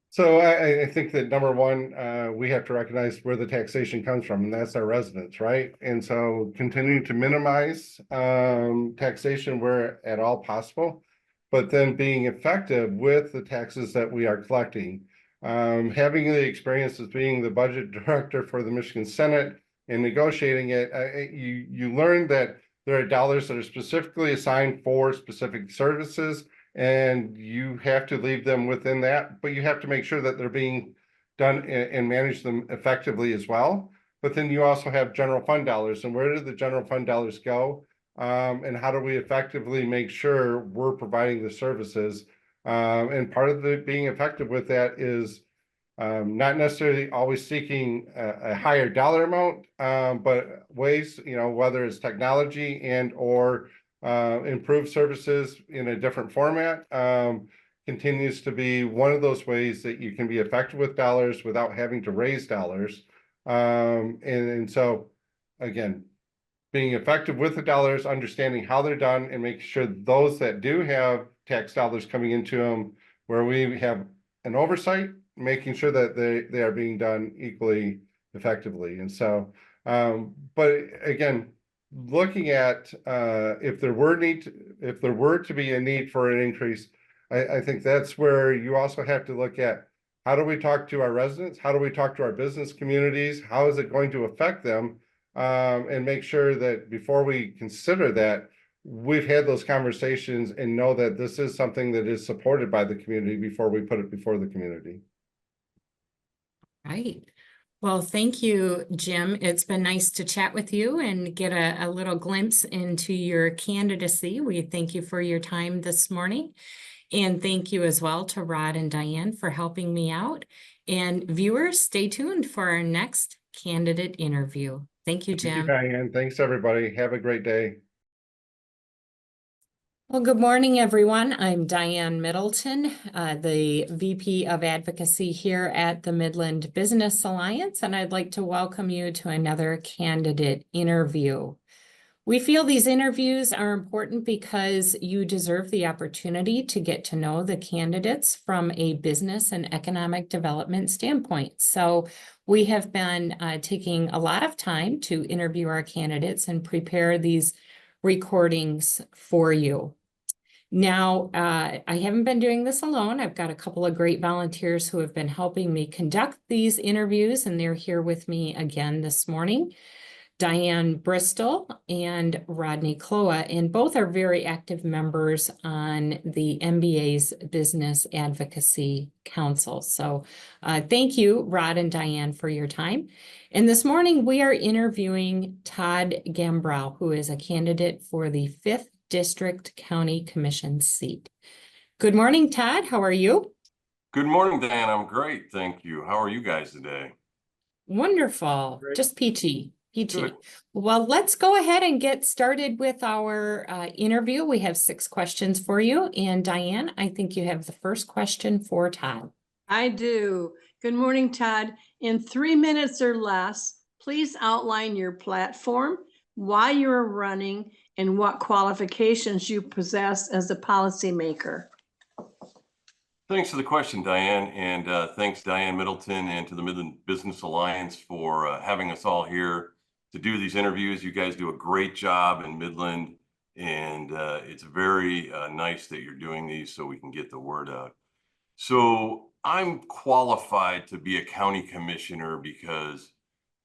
So I think that number one, we have to recognize where the taxation comes from, and that's our residents, right? And so continuing to minimize taxation where at all possible, but then being effective with the taxes that we are collecting. Having the experience as being the budget director for the Michigan Senate and negotiating it, you learn that there are dollars that are specifically assigned for specific services, and you have to leave them within that, but you have to make sure that they're being done and manage them effectively as well. But then you also have general fund dollars, and where do the general fund dollars go? And how do we effectively make sure we're providing the services? And part of the being effective with that is not necessarily always seeking a higher dollar amount, but ways, you know, whether it's technology and or improved services in a different format, continues to be one of those ways that you can be effective with dollars without having to raise dollars. And so, again, being effective with the dollars, understanding how they're done, and making sure those that do have tax dollars coming into them, where we have an oversight, making sure that they are being done equally effectively. And so, but again, looking at if there were to be a need for an increase, I think that's where you also have to look at how do we talk to our residents, how do we talk to our business communities, how is it going to affect them, and make sure that before we consider that, we've had those conversations and know that this is something that is supported by the community before we put it before the community. Right. Well, thank you, Jim. It's been nice to chat with you and get a little glimpse into your candidacy. We thank you for your time this morning. And thank you as well to Rod and Diane for helping me out. And viewers, stay tuned for our next candidate interview. Thank you, Thank you, Jim. Diane. Thanks, everybody. Have a great day. Well, good morning, everyone. I'm Diane Middleton, the VP of Advocacy here at the Midland Business Alliance, and I'd like to welcome you to another candidate interview. We feel these interviews are important because you deserve the opportunity to get to know the candidates from a business and economic development standpoint. So we have been taking a lot of time to interview our candidates and prepare these recordings for you. Now, I haven't been doing this alone. I've got a couple of great volunteers who have been helping me conduct these interviews, and they're here with me again this morning. Diane Bristol and Rodney Cloa, and both are very active members on the MBA's Business Advocacy Council. So thank you, Rod and Diane, for your time. And this morning we are interviewing Todd Gambrell, who is a candidate for the 5th District County Commission seat. Good morning, Todd. How are you? Good morning, Diane. I'm great. Thank you. How are you guys today? Wonderful. Great. Just peachy. Good. Well, let's go ahead and get started with our interview. We have 6 questions for you. And Diane, I think you have the first question for Todd. I do. Good morning, Todd. In 3 minutes or less, please outline your platform, why you're running, and what qualifications you possess as a policymaker. Thanks for the question, Diane. And thanks, Diane Middleton, and to the Midland Business Alliance for having us all here to do these interviews. You guys do a great job in Midland, and it's very nice that you're doing these so we can get the word out. So I'm qualified to be a county commissioner because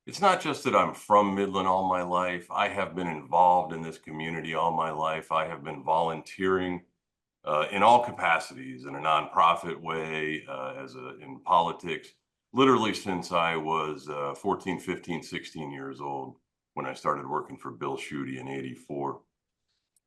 it's not just that I'm from Midland all my life. I have been involved in this community all my life. I have been volunteering in all capacities, in a nonprofit way, in politics, literally since I was 14, 15, 16 years old when I started working for Bill Schuette in '84.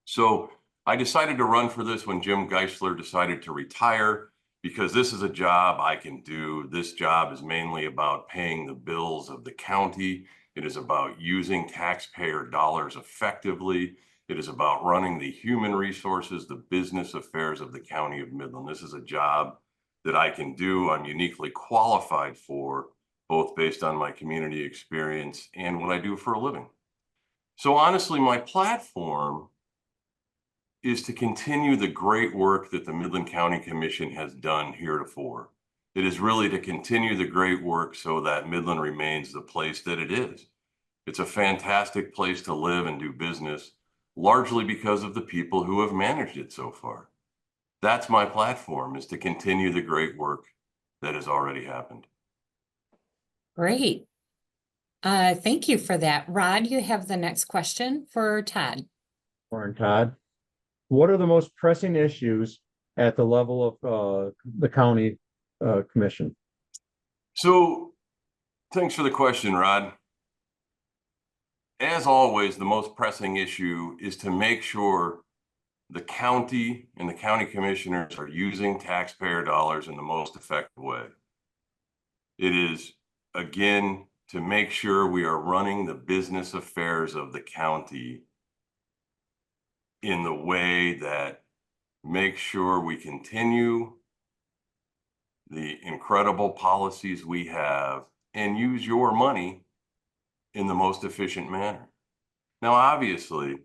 So I decided to run for this when Jim Geisler decided to retire, because this is a job I can do. This job is mainly about paying the bills of the county. It is about using taxpayer dollars effectively. It is about running the human resources, the business affairs of the County of Midland. This is a job that I can do. I'm uniquely qualified for, both based on my community experience and what I do for a living. So honestly, my platform is to continue the great work that the Midland County Commission has done heretofore. It is really to continue the great work so that Midland remains the place that it is. It's a fantastic place to live and do business, largely because of the people who have managed it so far. That's my platform, is to continue the great work that has already happened. Great. Thank you for that. Rod, you have the next question for Todd. Morning, Todd. What are the most pressing issues at the level of the county commission? So thanks for the question, Rod. As always, the most pressing issue is to make sure the county and the county commissioners are using taxpayer dollars in the most effective way. It is, again, to make sure we are running the business affairs of the county in the way that makes sure we continue the incredible policies we have and use your money in the most efficient manner. Now, obviously,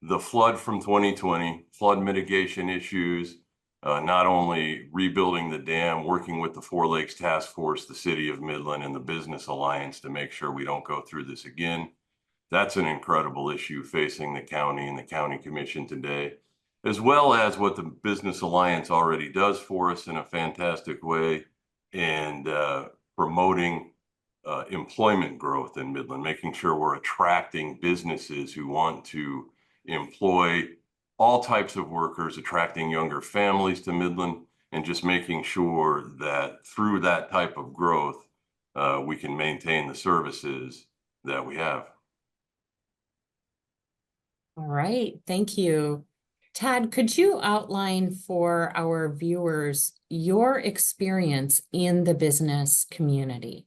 the flood from 2020, flood mitigation issues, not only rebuilding the dam, working with the Four Lakes Task Force, the City of Midland, and the Business Alliance to make sure we don't go through this again. That's an incredible issue facing the county and the county commission today, as well as what the Business Alliance already does for us in a fantastic way, and promoting employment growth in Midland, making sure we're attracting businesses who want to employ all types of workers, attracting younger families to Midland, and just making sure that through that type of growth, we can maintain the services that we have. All right, thank you. Todd, could you outline for our viewers your experience in the business community?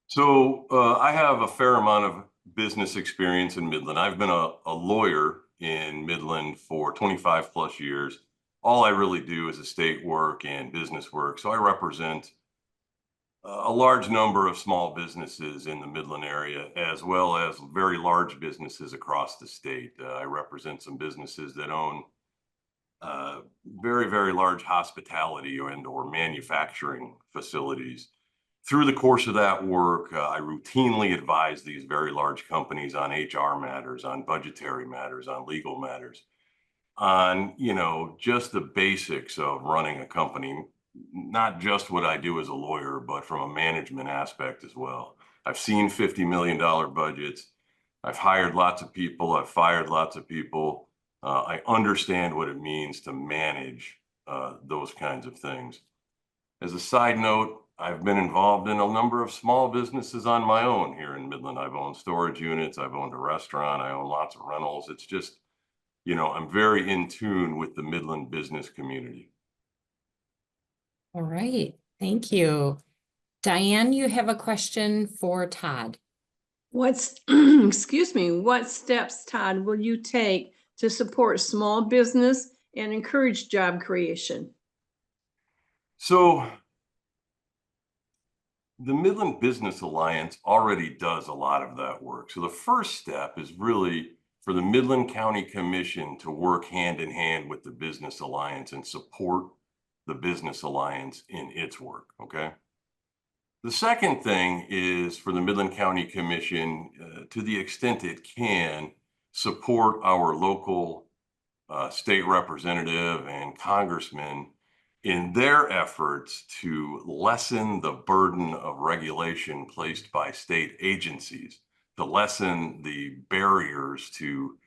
So I have a fair amount of business experience in Midland. I've been a lawyer in Midland for 25 plus years. All I really do is estate work and business work. So I represent a large number of small businesses in the Midland area, as well as very large businesses across the state. I represent some businesses that own very, very large hospitality or manufacturing facilities. Through the course of that work, I routinely advise these very large companies on HR matters, on budgetary matters, on legal matters, on, just the basics of running a company, not just what I do as a lawyer, but from a management aspect as well. I've seen $50 million budgets. I've hired lots of people. I've fired lots of people. I understand what it means to manage those kinds of things. As a side note, I've been involved in a number of small businesses on my own here in Midland. I've owned storage units. I've owned a restaurant. I own lots of rentals. It's just, I'm very in tune with the Midland business community. All right, thank you. Diane, you have a question for Todd. Excuse me, what steps, Todd, will you take to support small business and encourage job creation? So the Midland Business Alliance already does a lot of that work. So the first step is really for the Midland County Commission to work hand in hand with the Business Alliance and support the Business Alliance in its work, okay? The second thing is for the Midland County Commission, to the extent it can, support our local state representative and congressman in their efforts to lessen the burden of regulation placed by state agencies, to lessen the barriers to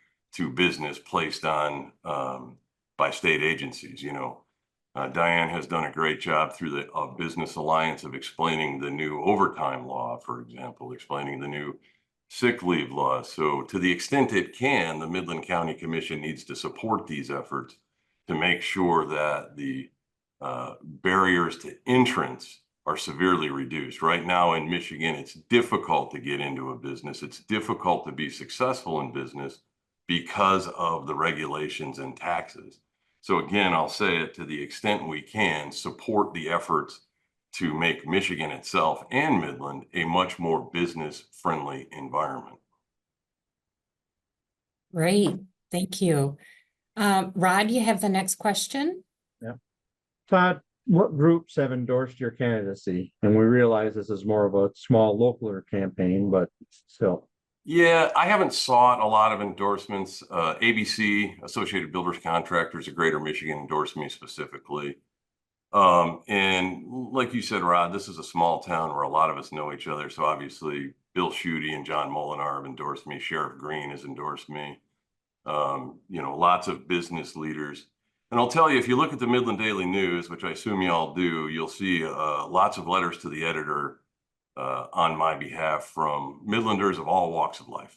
business placed on by state agencies. Diane has done a great job through the Business Alliance of explaining the new overtime law, for example, explaining the new sick leave law. So to the extent it can, the Midland County Commission needs to support these efforts to make sure that the barriers to entrance are severely reduced. Right now in Michigan, it's difficult to get into a business. It's difficult to be successful in business because of the regulations and taxes. So again, I'll say it, to the extent we can, support the efforts to make Michigan itself and Midland a much more business-friendly environment. Great, thank you. Rod, you have the next question? Yeah. Todd, what groups have endorsed your candidacy? And we realize this is more of a small local campaign, but still. Yeah, I haven't sought a lot of endorsements. ABC, Associated Builders Contractors of Greater Michigan, endorsed me specifically. And like you said, Rod, this is a small town where a lot of us know each other. So obviously Bill Schuette and John Molinar have endorsed me. Sheriff Green has endorsed me. Lots of business leaders. And I'll tell you, if you look at the Midland Daily News, which I assume you all do, you'll see lots of letters to the editor on my behalf from Midlanders of all walks of life,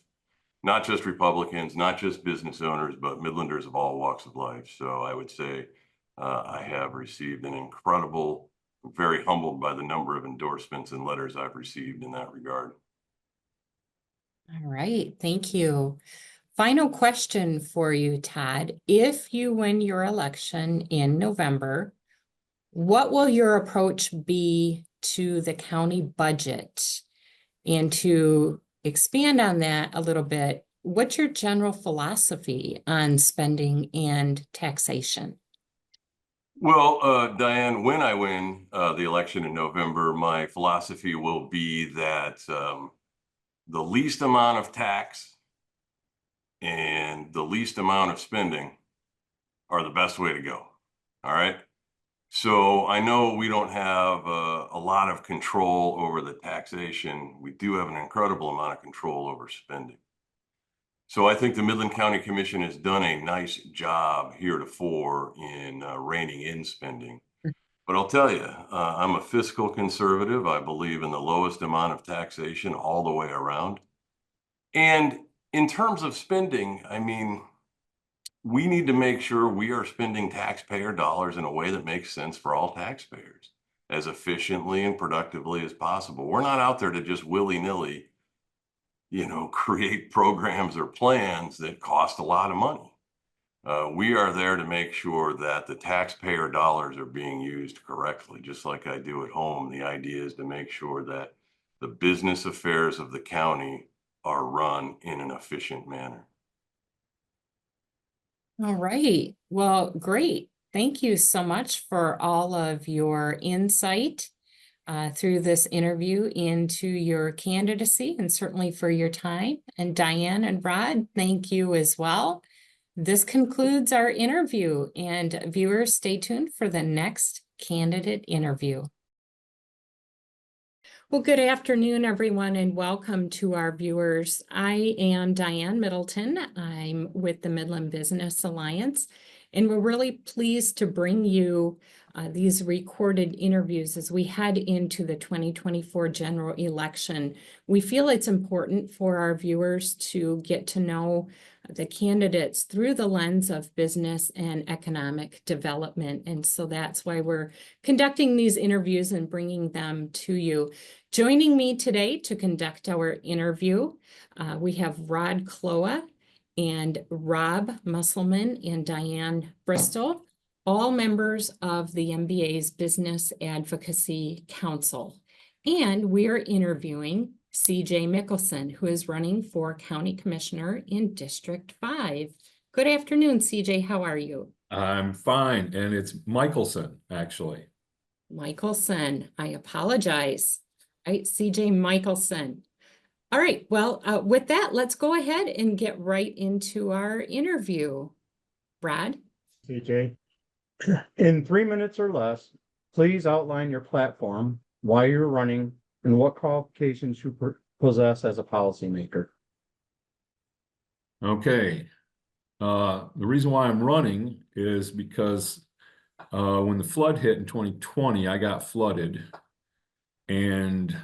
not just Republicans, not just business owners, but Midlanders of all walks of life. So I would say I have received an incredible, very humbled by the number of endorsements and letters I've received in that regard. All right, thank you. Final question for you, Todd. If you win your election in November, what will your approach be to the county budget? And to expand on that a little bit, what's your general philosophy on spending and taxation? Well, Diane, when I win the election in November, my philosophy will be that the least amount of tax and the least amount of spending are the best way to go. All right. So I know we don't have a lot of control over the taxation. We do have an incredible amount of control over spending. So I think the Midland County Commission has done a nice job heretofore in reining in spending. But I'll tell you, I'm a fiscal conservative. I believe in the lowest amount of taxation all the way around. And in terms of spending, I mean, we need to make sure we are spending taxpayer dollars in a way that makes sense for all taxpayers as efficiently and productively as possible. We're not out there to just willy-nilly, create programs or plans that cost a lot of money. We are there to make sure that the taxpayer dollars are being used correctly, just like I do at home. The idea is to make sure that the business affairs of the county are run in an efficient manner. All right. Well, great. Thank you so much for all of your insight through this interview into your candidacy, and certainly for your time. And Diane and Rod, thank you as well. This concludes our interview, and viewers, stay tuned for the next candidate interview. Well, good afternoon, everyone, and welcome to our viewers. I am Diane Middleton. I'm with the Midland Business Alliance, and we're really pleased to bring you these recorded interviews as we head into the 2024 general election. We feel it's important for our viewers to get to know the candidates through the lens of business and economic development. And so that's why we're conducting these interviews and bringing them to you. Joining me today to conduct our interview, we have Rod Cloa and Rob Musselman and Diane Bristol, all members of the MBA's Business Advocacy Council. And we're interviewing CJ Mickelson, who is running for County Commissioner in District 5. Good afternoon, CJ. How are you? I'm fine, and it's Michelson, actually. Michelson, I apologize. Right, CJ Michelson. All right, well, with that, let's go ahead and get right into our interview. Brad? CJ, in 3 minutes or less, please outline your platform, why you're running, and what qualifications you possess as a policymaker. Okay. The reason why I'm running is because when the flood hit in 2020, I got flooded, and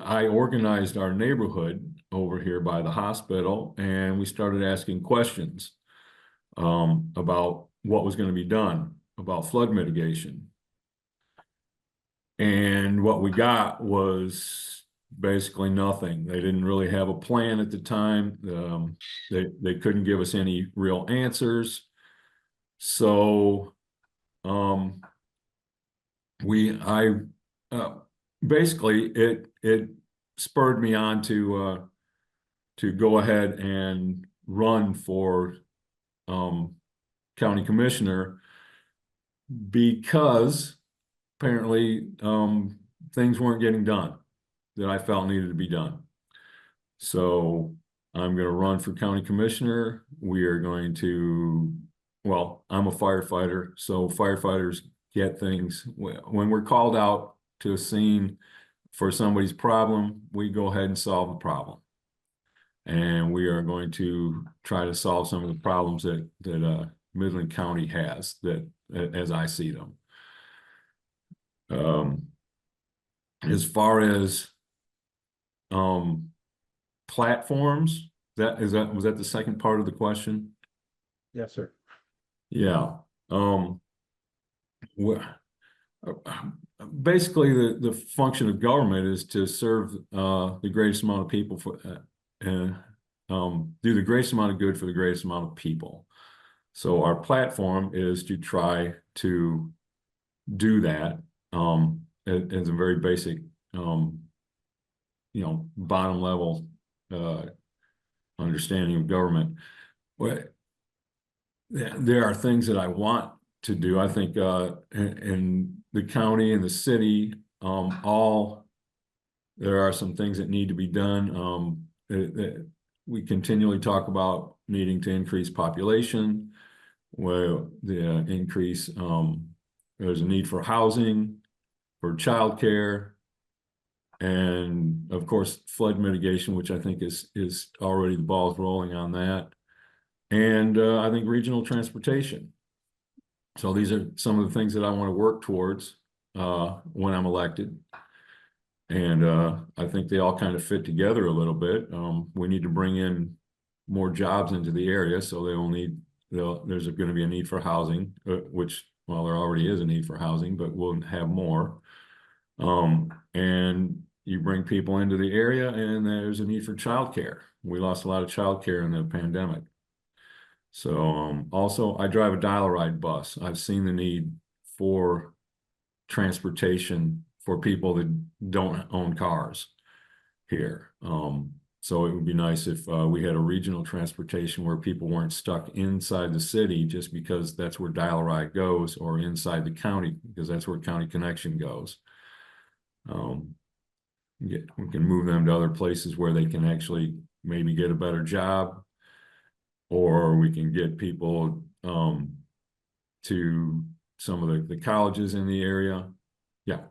I organized our neighborhood over here by the hospital, and we started asking questions about what was going to be done about flood mitigation. And what we got was basically nothing. They didn't really have a plan at the time. They couldn't give us any real answers. So basically it spurred me on to go ahead and run for county commissioner, because apparently things weren't getting done that I felt needed to be done. So I'm going to run for county commissioner. We are going to, well, I'm a firefighter, so firefighters get things. When we're called out to a scene for somebody's problem, we go ahead and solve the problem. And we are going to try to solve some of the problems that Midland County has, that as I see them. As far as platforms, was that the second part of the question? Yes, sir. Yeah. Basically, the function of government is to serve the greatest amount of people and do the greatest amount of good for the greatest amount of people. So our platform is to try to do that as a very basic, bottom level understanding of government. There are things that I want to do. I think in the county and the city, there are some things that need to be done. We continually talk about needing to increase population, where the increase, there's a need for housing, for childcare, and of course flood mitigation, which I think is already, the ball's rolling on that. And I think regional transportation. So these are some of the things that I want to work towards. when I'm elected. And I think they all kind of fit together a little bit. We need to bring in more jobs into the area, so there's going to be a need for housing, which, well, there already is a need for housing, but we'll have more. And you bring people into the area, and there's a need for childcare. We lost a lot of childcare in the pandemic. So also, I drive a dial-a-ride bus. I've seen the need for transportation for people that don't own cars here. So it would be nice if we had a regional transportation where people weren't stuck inside the city just because that's where dial-a-ride goes, or inside the county because that's where County Connection goes. We can move them to other places where they can actually maybe get a better job, or we can get people to some of the colleges in the area. Yeah.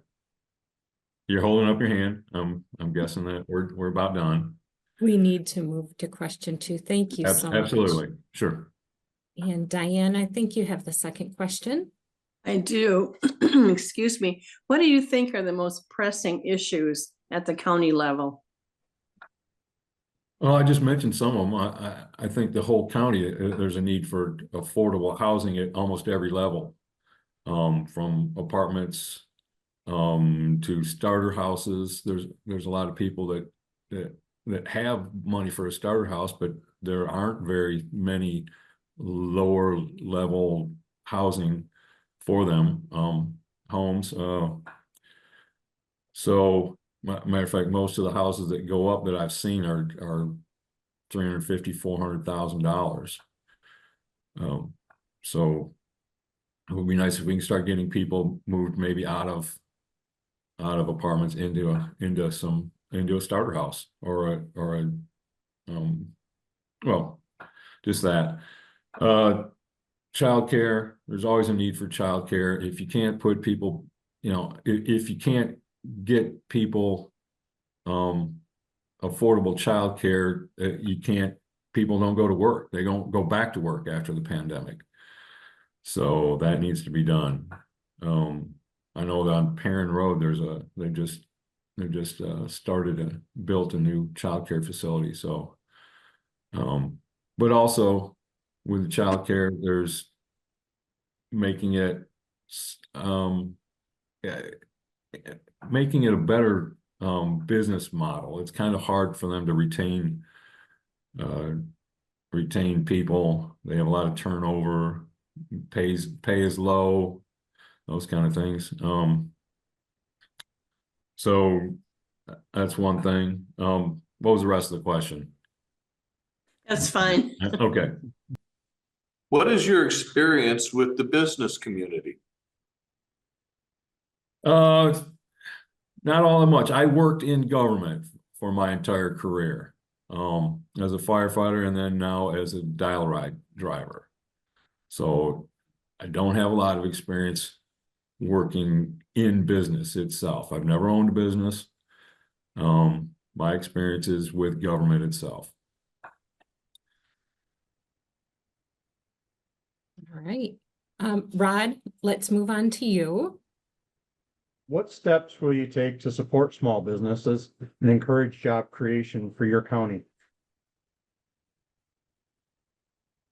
You're holding up your hand. I'm guessing that we're about done. We need to move to question 2. Thank you so much. Absolutely. Sure. And Diane, I think you have the second question. I do. Excuse me. What do you think are the most pressing issues at the county level? Well, I just mentioned some of them. I think the whole county, there's a need for affordable housing at almost every level, from apartments to starter houses. There's a lot of people that have money for a starter house, but there aren't very many lower level housing for them, homes. So matter of fact, most of the houses that go up that I've seen are $350,000, $400,000. So it would be nice if we can start getting people moved maybe out of apartments into a starter house, or a well, just that. Childcare, there's always a need for childcare. If you can't put people, if you can't get people affordable childcare, people don't go to work. They don't go back to work after the pandemic. So that needs to be done. I know that on Perrin Road, they just built a new childcare facility. So, but also with the childcare, there's making it a better business model. It's kind of hard for them to retain people. They have a lot of turnover. Pay is low. Those kind of things. So that's one thing. What was the rest of the question? That's fine. Okay. What is your experience with the business community? Not all that much. I worked in government for my entire career, as a firefighter, and then now as a dial-ride driver. So I don't have a lot of experience working in business itself. I've never owned a business. My experience is with government itself. All right. Rod, let's move on to you. What steps will you take to support small businesses and encourage job creation for your county?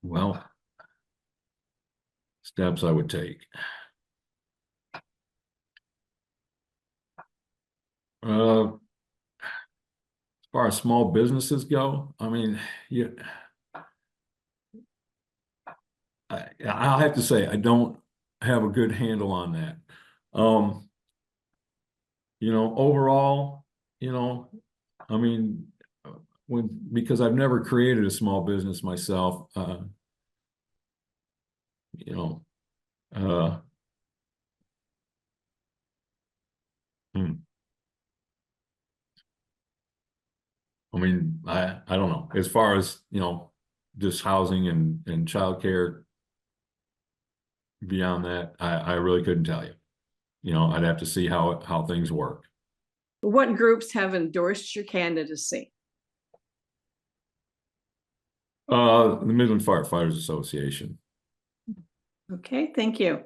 Well, steps I would take. As far as small businesses go, I mean, I'll have to say I don't have a good handle on that. Overall, I mean, because I've never created a small business myself, I mean, I don't know. As far as, just housing and childcare, beyond that, I really couldn't tell you. I'd have to see how things work. What groups have endorsed your candidacy? The Midland Firefighters Association. Okay, thank you.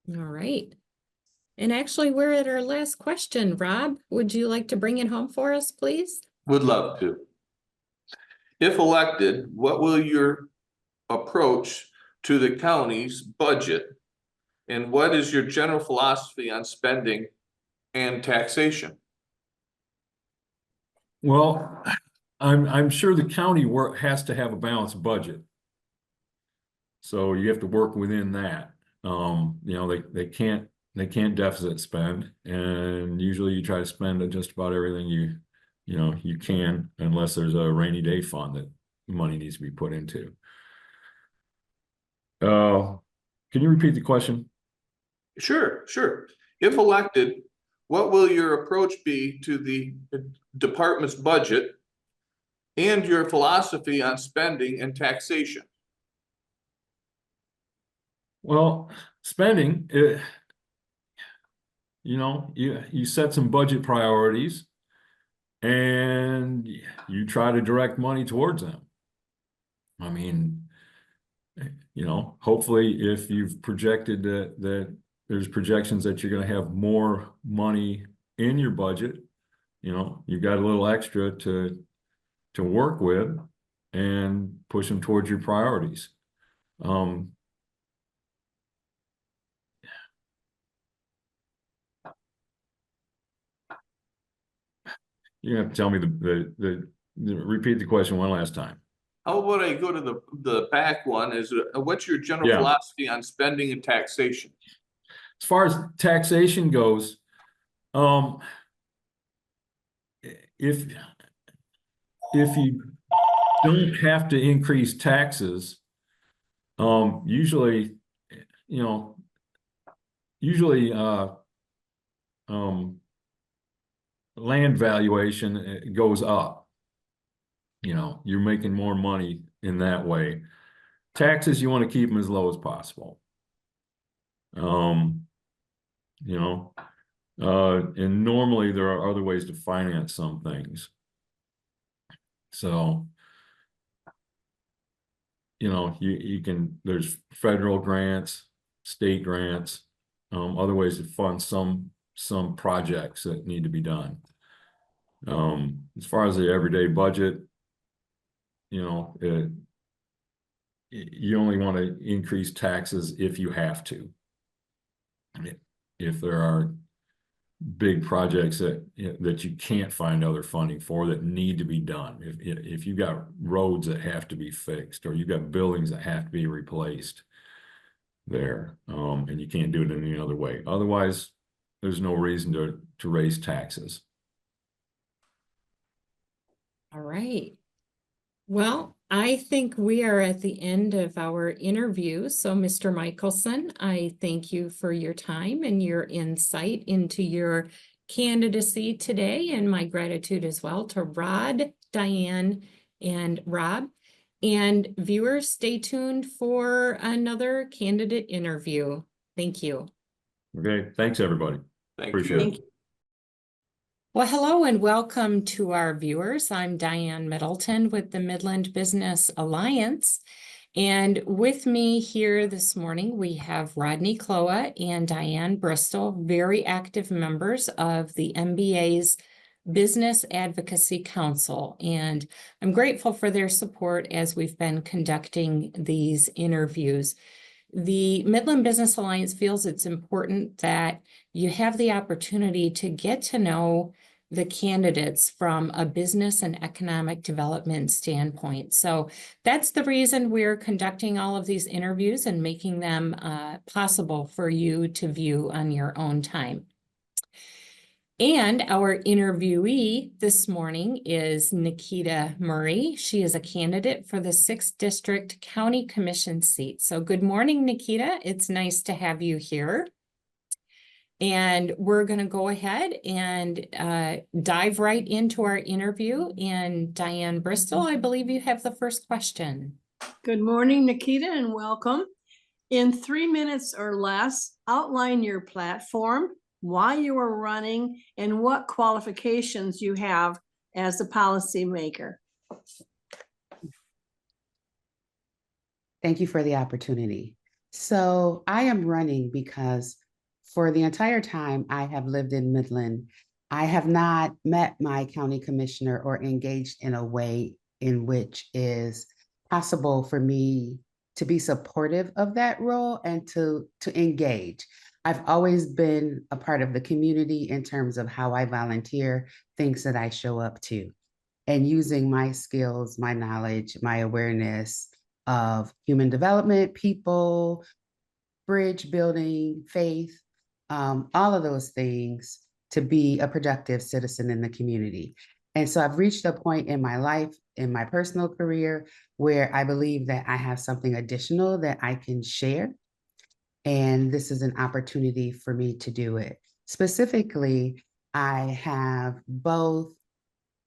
All right. And actually, we're at our last question. Rob, would you like to bring it home for us, please? Would love to. If elected, what will your approach to the county's budget? And what is your general philosophy on spending and taxation? Well, I'm sure the county has to have a balanced budget. So you have to work within that. You know, they can't deficit spend, and usually you try to spend just about everything you can, unless there's a rainy day fund that money needs to be put into. Can you repeat the question? Sure. If elected, what will your approach be to the department's budget and your philosophy on spending and taxation? Well, spending, you know, you set some budget priorities and you try to direct money towards them. I mean, you know, hopefully if you've projected that there's projections that you're going to have more money in your budget, you know, you've got a little extra to work with and push them towards your priorities. You have to tell me repeat the question one last time. How about I go to the back one? Is what's your general Yeah. philosophy on spending and taxation? As far as taxation goes, if you don't have to increase taxes, usually land valuation goes up. You know, you're making more money in that way. Taxes, you want to keep them as low as possible. You know, and normally there are other ways to finance some things. So, you know, you can, there's federal grants, state grants, other ways to fund some projects that need to be done. As far as the everyday budget, you know, you only want to increase taxes if you have to. If there are big projects that you can't find other funding for that need to be done, if you've got roads that have to be fixed, or you've got buildings that have to be replaced there, and you can't do it in any other way. Otherwise, there's no reason to raise taxes. All right. Well, I think we are at the end of our interview. So, Mr. Michelson, I thank you for your time and your insight into your candidacy today, and my gratitude as well to Rod, Diane, and Rob. And viewers, stay tuned for another candidate interview. Thank you. Okay, thanks everybody. Appreciate it. Well, hello and welcome to our viewers. I'm Diane Middleton with the Midland Business Alliance. And with me here this morning, we have Rodney Cloa and Diane Bristol, very active members of the MBA's Business Advocacy Council. And I'm grateful for their support as we've been conducting these interviews. The Midland Business Alliance feels it's important that you have the opportunity to get to know the candidates from a business and economic development standpoint. So that's the reason we're conducting all of these interviews and making them possible for you to view on your own time. And our interviewee this morning is Nikita Murray. She is a candidate for the 6th District County Commission seat. So good morning, Nikita. It's nice to have you here. And we're going to go ahead and dive right into our interview. And Diane Bristol, I believe you have the first question. Good morning, Nikita, and welcome. In 3 minutes or less, outline your platform, why you are running, and what qualifications you have as a policymaker. Thank you for the opportunity. So I am running because for the entire time I have lived in Midland, I have not met my county commissioner or engaged in a way in which is possible for me to be supportive of that role and to engage. I've always been a part of the community in terms of how I volunteer, things that I show up to, and using my skills, my knowledge, my awareness of human development, people, bridge building, faith, all of those things to be a productive citizen in the community. And so I've reached a point in my life, in my personal career, where I believe that I have something additional that I can share. And this is an opportunity for me to do it. Specifically, I have both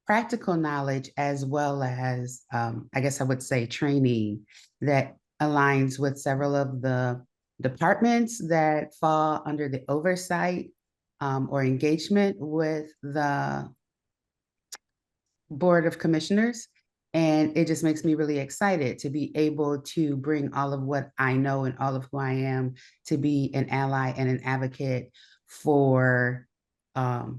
practical knowledge as well as, I guess I would say, training that aligns with several of the departments that fall under the oversight or engagement with the Board of Commissioners. And it just makes me really excited to be able to bring all of what I know and all of who I am to be an ally and an advocate for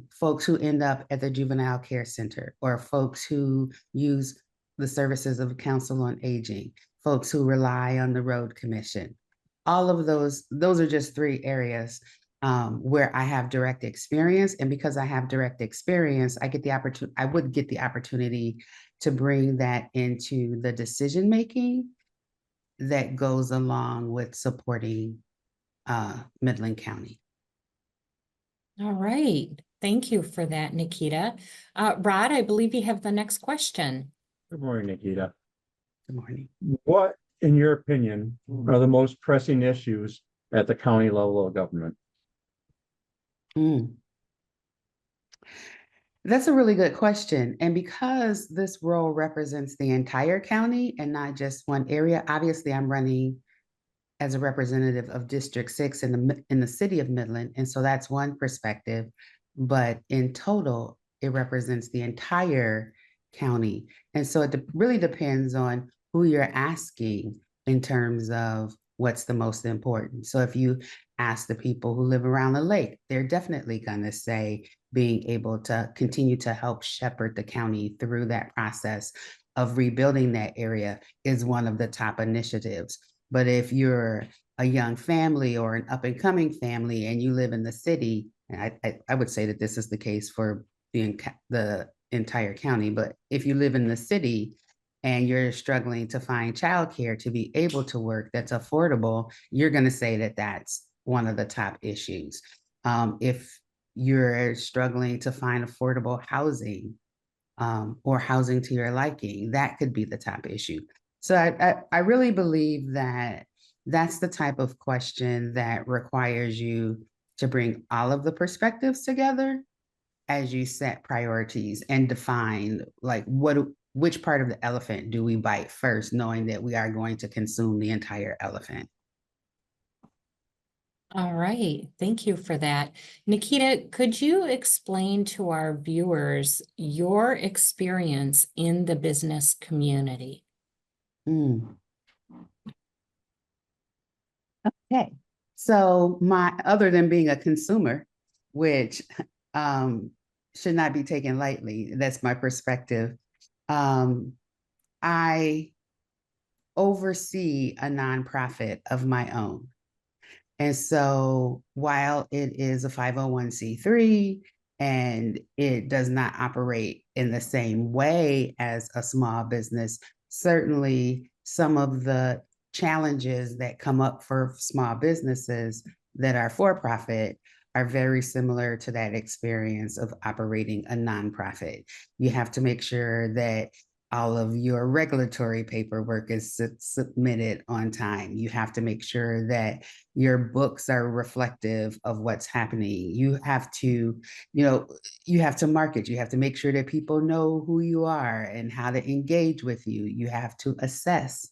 folks who end up at the juvenile care center, or folks who use the services of Council on Aging, folks who rely on the road commission. All of those are just three areas where I have direct experience. And because I have direct experience, I would get the opportunity to bring that into the decision-making that goes along with supporting Midland County. All right. Thank you for that, Nikita. Rod, I believe you have the next question. Good morning, Nikita. Good morning. What, in your opinion, are the most pressing issues at the county level of government? That's a really good question. And because this role represents the entire county and not just one area, obviously I'm running as a representative of District 6 in the city of Midland. And so that's one perspective. But in total, it represents the entire county. And so it really depends on who you're asking in terms of what's the most important. So if you ask the people who live around the lake, they're definitely going to say being able to continue to help shepherd the county through that process of rebuilding that area is one of the top initiatives. But if you're a young family or an up-and-coming family and you live in the city, and I would say that this is the case for the entire county, but if you live in the city and you're struggling to find childcare to be able to work that's affordable, you're going to say that that's one of the top issues. If you're struggling to find affordable housing or housing to your liking, that could be the top issue. So I really believe that that's the type of question that requires you to bring all of the perspectives together as you set priorities and define like which part of the elephant do we bite first, knowing that we are going to consume the entire elephant. All right, thank you for that. Nikita, could you explain to our viewers your experience in the business community? Okay, so other than being a consumer, which should not be taken lightly, that's my perspective. I oversee a nonprofit of my own. And so while it is a 501c3 and it does not operate in the same way as a small business, certainly some of the challenges that come up for small businesses that are for-profit are very similar to that experience of operating a nonprofit. You have to make sure that all of your regulatory paperwork is submitted on time. You have to make sure that your books are reflective of what's happening. You have to, you have to market. You have to make sure that people know who you are and how to engage with you. You have to assess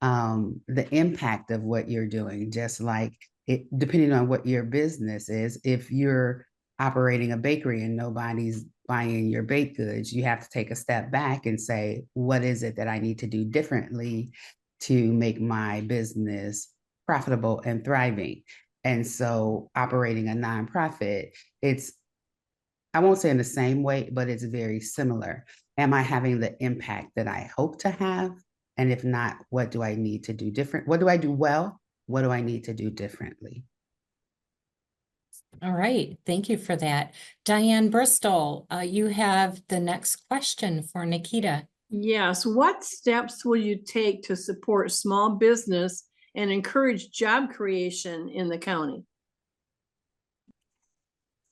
the impact of what you're doing, just like depending on what your business is. If you're operating a bakery and nobody's buying your baked goods, you have to take a step back and say, what is it that I need to do differently to make my business profitable and thriving. And so operating a nonprofit, I won't say in the same way, but it's very similar. Am I having the impact that I hope to have? And if not, what do I need to do different? What do I do well? What do I need to do differently? All right, thank you for that. Diane Bristol, you have the next question for Nikita. Yes, what steps will you take to support small business and encourage job creation in the county?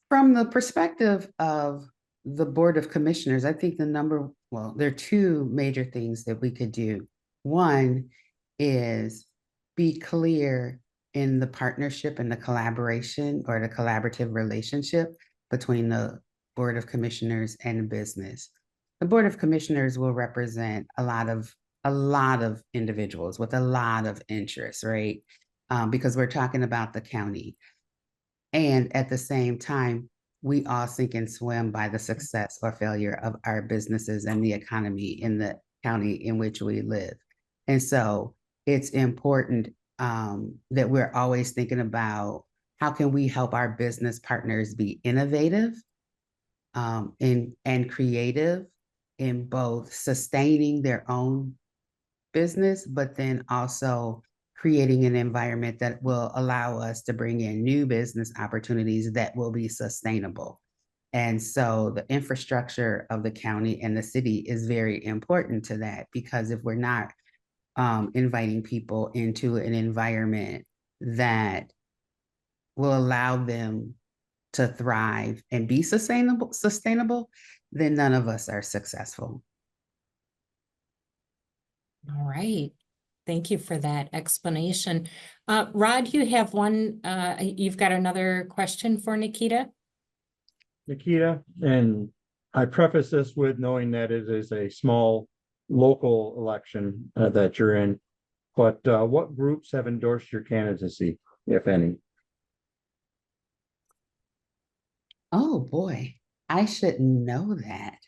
From the perspective of the Board of Commissioners, I think there are two major things that we could do. One is be clear in the partnership and the collaboration or the collaborative relationship between the Board of Commissioners and business. The Board of Commissioners will represent a lot of individuals with a lot of interests, right? Because we're talking about the county. And at the same time, we all sink and swim by the success or failure of our businesses and the economy in the county in which we live. And so it's important that we're always thinking about how can we help our business partners be innovative and creative in both sustaining their own business, but then also creating an environment that will allow us to bring in new business opportunities that will be sustainable. And so the infrastructure of the county and the city is very important to that, because if we're not inviting people into an environment that will allow them to thrive and be sustainable, then none of us are successful. All right. Thank you for that explanation. Rod, you have you've got another question for Nikita? Nikita, and I preface this with knowing that it is a small local election that you're in, but what groups have endorsed your candidacy, if any? Oh boy, I should know that.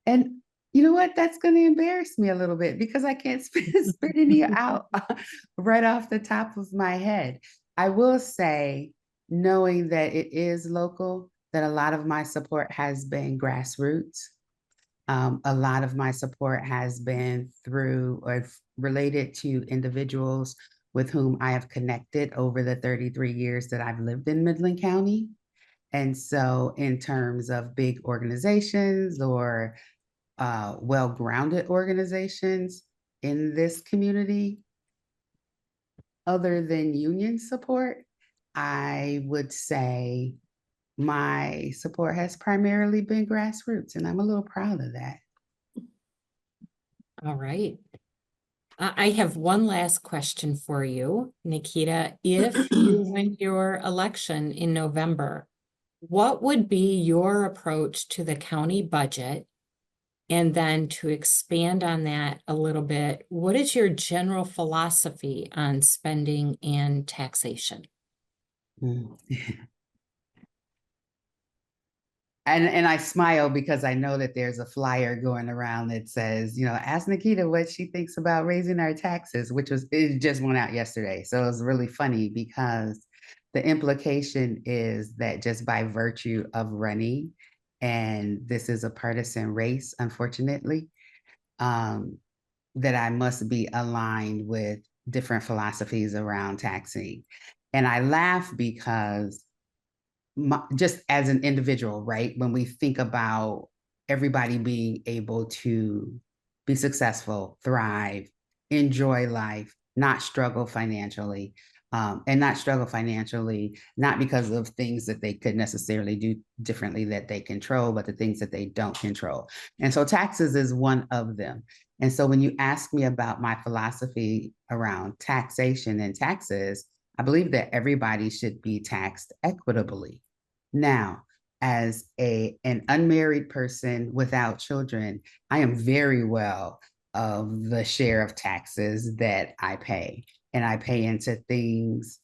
And you know what? That's going to embarrass me a little bit because I can't spit any out right off the top of my head. I will say, knowing that it is local, that a lot of my support has been grassroots. A lot of my support has been through or related to individuals with whom I have connected over the 33 years that I've lived in Midland County. And so in terms of big organizations or well-grounded organizations in this community, other than union support, I would say my support has primarily been grassroots, and I'm a little proud of that. All right. I have one last question for you, Nikita. If you win your election in November, what would be your approach to the county budget? And then to expand on that a little bit, what is your general philosophy on spending and taxation? And I smile because I know that there's a flyer going around that says, ask Nikita what she thinks about raising our taxes, it just went out yesterday. So it was really funny because the implication is that just by virtue of running, and this is a partisan race, unfortunately, that I must be aligned with different philosophies around taxing. And I laugh because just as an individual, right? When we think about everybody being able to be successful, thrive, enjoy life, not struggle financially, and not struggle financially, not because of things that they could necessarily do differently that they control, but the things that they don't control. And so taxes is one of them. And so when you ask me about my philosophy around taxation and taxes, I believe that everybody should be taxed equitably. Now, as an unmarried person without children, I am very well of the share of taxes that I pay. And I pay into things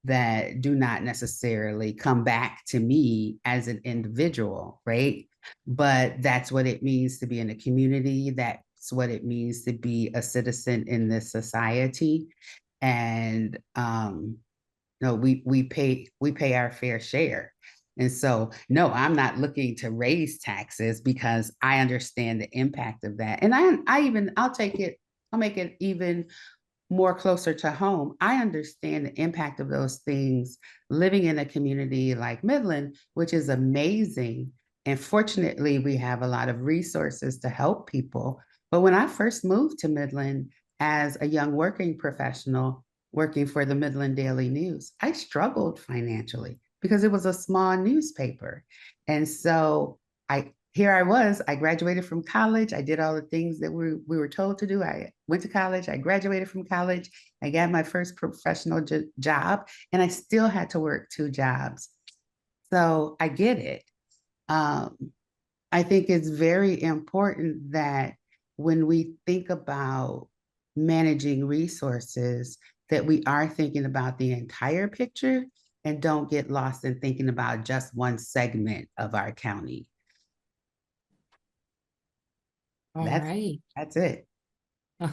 that do not necessarily come back to me as an individual, right? But that's what it means to be in a community that grasps what it means to be a citizen in this society. And no, we pay our fair share. And so, no, I'm not looking to raise taxes because I understand the impact of that. And I'll make it even more closer to home. I understand the impact of those things living in a community like Midland, which is amazing. And fortunately, we have a lot of resources to help people. But when I first moved to Midland as a young working professional, working for the Midland Daily News, I struggled financially because it was a small newspaper. And so I graduated from college. I did all the things that we were told to do. I went to college, I graduated from college, I got my first professional job, and I still had to work 2 jobs. So I get it. I think it's very important that when we think about managing resources, that we are thinking about the entire picture and don't get lost in thinking about just one segment of our county. All right. That's it.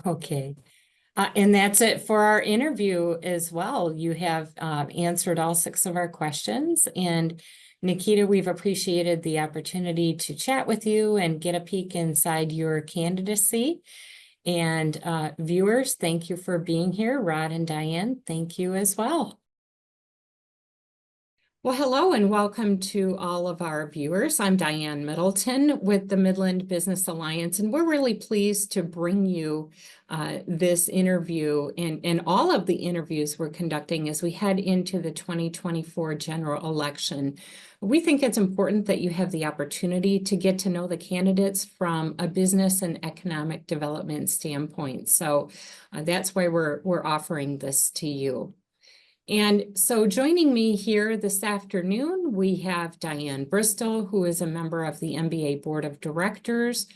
Okay. And that's it for our interview as well. You have answered all 6 of our questions. And Nikita, we've appreciated the opportunity to chat with you and get a peek inside your candidacy. And viewers, thank you for being here. Rod and Diane, thank you as well. Well, hello and welcome to all of our viewers. I'm Diane Middleton with the Midland Business Alliance, and we're really pleased to bring you this interview and all of the interviews we're conducting as we head into the 2024 general election. We think it's important that you have the opportunity to get to know the candidates from a business and economic development standpoint. So that's why we're offering this to you. And so joining me here this afternoon, we have Diane Bristol, who is a member of the MBA Board of Directors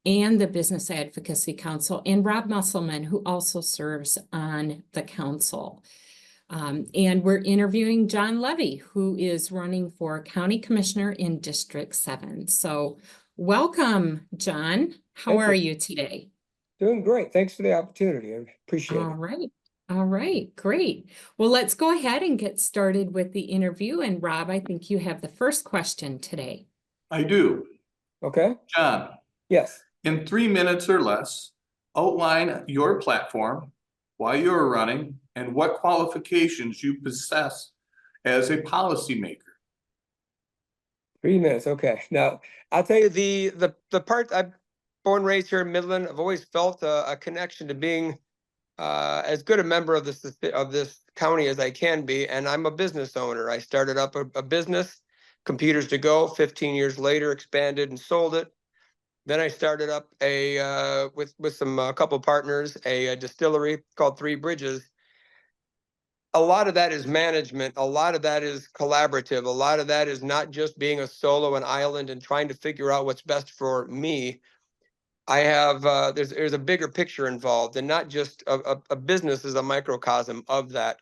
and the Business Advocacy Council, and Rob Musselman, who also serves on the council. And we're interviewing John Levy, who is running for County Commissioner in District 7. So welcome, John. How are you today? Doing great. Thanks for the opportunity. I appreciate it. All right. All right, great. Well, let's go ahead and get started with the interview. And Rob, I think you have the first question today. I do. Okay. John, Yes. in 3 minutes or less, outline your platform, why you're running, and what qualifications you possess as a policymaker. 3 minutes. Okay. Now, I'll tell you the part I'm born and raised here in Midland. I've always felt a connection to being as good a member of this county as I can be, and I'm a business owner. I started up a business, Computers to Go. 15 years later, expanded and sold it. Then I started up with a couple partners, a distillery called 3 Bridges. A lot of that is management. A lot of that is collaborative. A lot of that is not just being a solo and island and trying to figure out what's best for me. I have there's a bigger picture involved, and not just a business is a microcosm of that.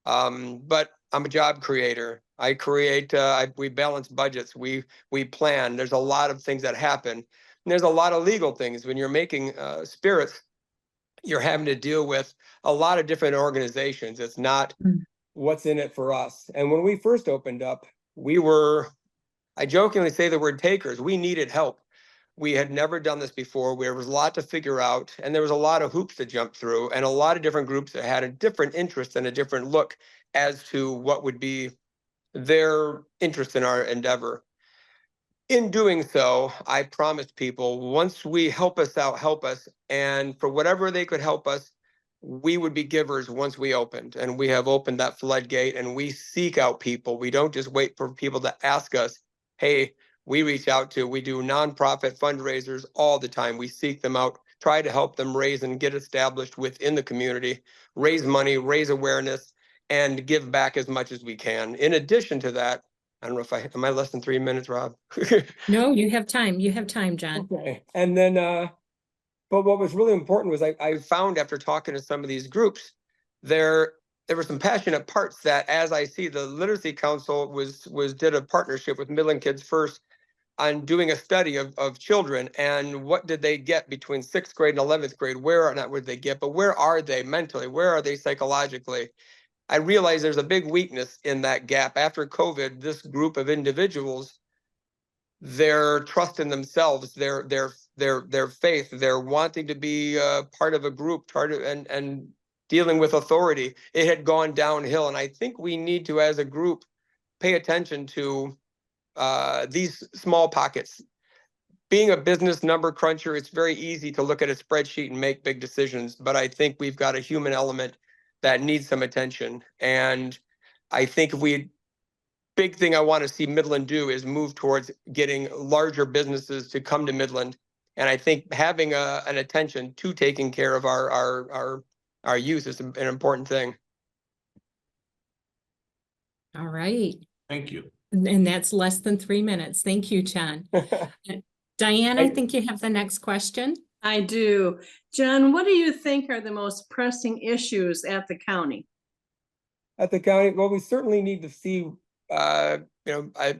But I'm a job creator. I create. We balance budgets. We plan. There's a lot of things that happen. And there's a lot of legal things when you're making spirits. You're having to deal with a lot of different organizations. It's not what's in it for us. And when we first opened up, I jokingly say the word takers. We needed help. We had never done this before. There was a lot to figure out, and there was a lot of hoops to jump through, and a lot of different groups that had a different interest and a different look as to what would be their interest in our endeavor. In doing so, I promised people, once we help us out, help us, and for whatever they could help us, we would be givers once we opened. And we have opened that floodgate, and we seek out people. We don't just wait for people to ask us, hey, we reach out to. We do nonprofit fundraisers all the time. We seek them out, try to help them raise and get established within the community, raise money, raise awareness, and give back as much as we can. In addition to that, I don't know am I less than 3 minutes, Rob? No, you have time. You have time, John. Okay. And then, but what was really important was I found after talking to some of these groups, there were some passionate parts that, as I see, the Literacy Council did a partnership with Midland Kids First on doing a study of children and what did they get between 6th grade and 11th grade. Not what they get, but where are they mentally? Where are they psychologically? I realize there's a big weakness in that gap. After COVID, this group of individuals, their trust in themselves, their faith, their wanting to be part of a group, and dealing with authority, it had gone downhill. And I think we need to, as a group, pay attention to these small pockets. Being a business number cruncher, it's very easy to look at a spreadsheet and make big decisions, but I think we've got a human element that needs some attention. And I think big thing I want to see Midland do is move towards getting larger businesses to come to Midland. And I think having an attention to taking care of our youth is an important thing. All right. Thank you. And that's less than 3 minutes. Thank you, John. Diane, I think you have the next question. I do. John, what do you think are the most pressing issues at the county? At the county, well, we certainly need to see, I'm a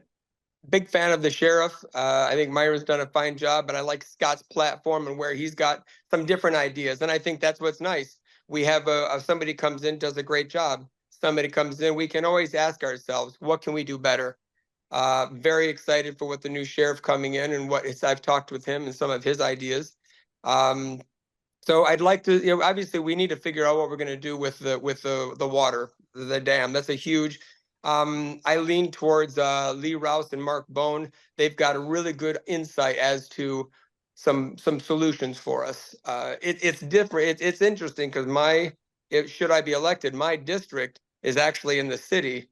big fan of the sheriff. I think Myron's done a fine job, but I like Scott's platform and where he's got some different ideas. And I think that's what's nice. We have somebody comes in, does a great job. Somebody comes in, we can always ask ourselves, what can we do better? Very excited for what the new sheriff coming in and I've talked with him and some of his ideas. So I'd like to, obviously we need to figure out what we're going to do with the water, the dam. That's a huge. I lean towards Lee Rouse and Mark Bone. They've got a really good insight as to some solutions for us. It's different. It's interesting because should I be elected, my district is actually in the city,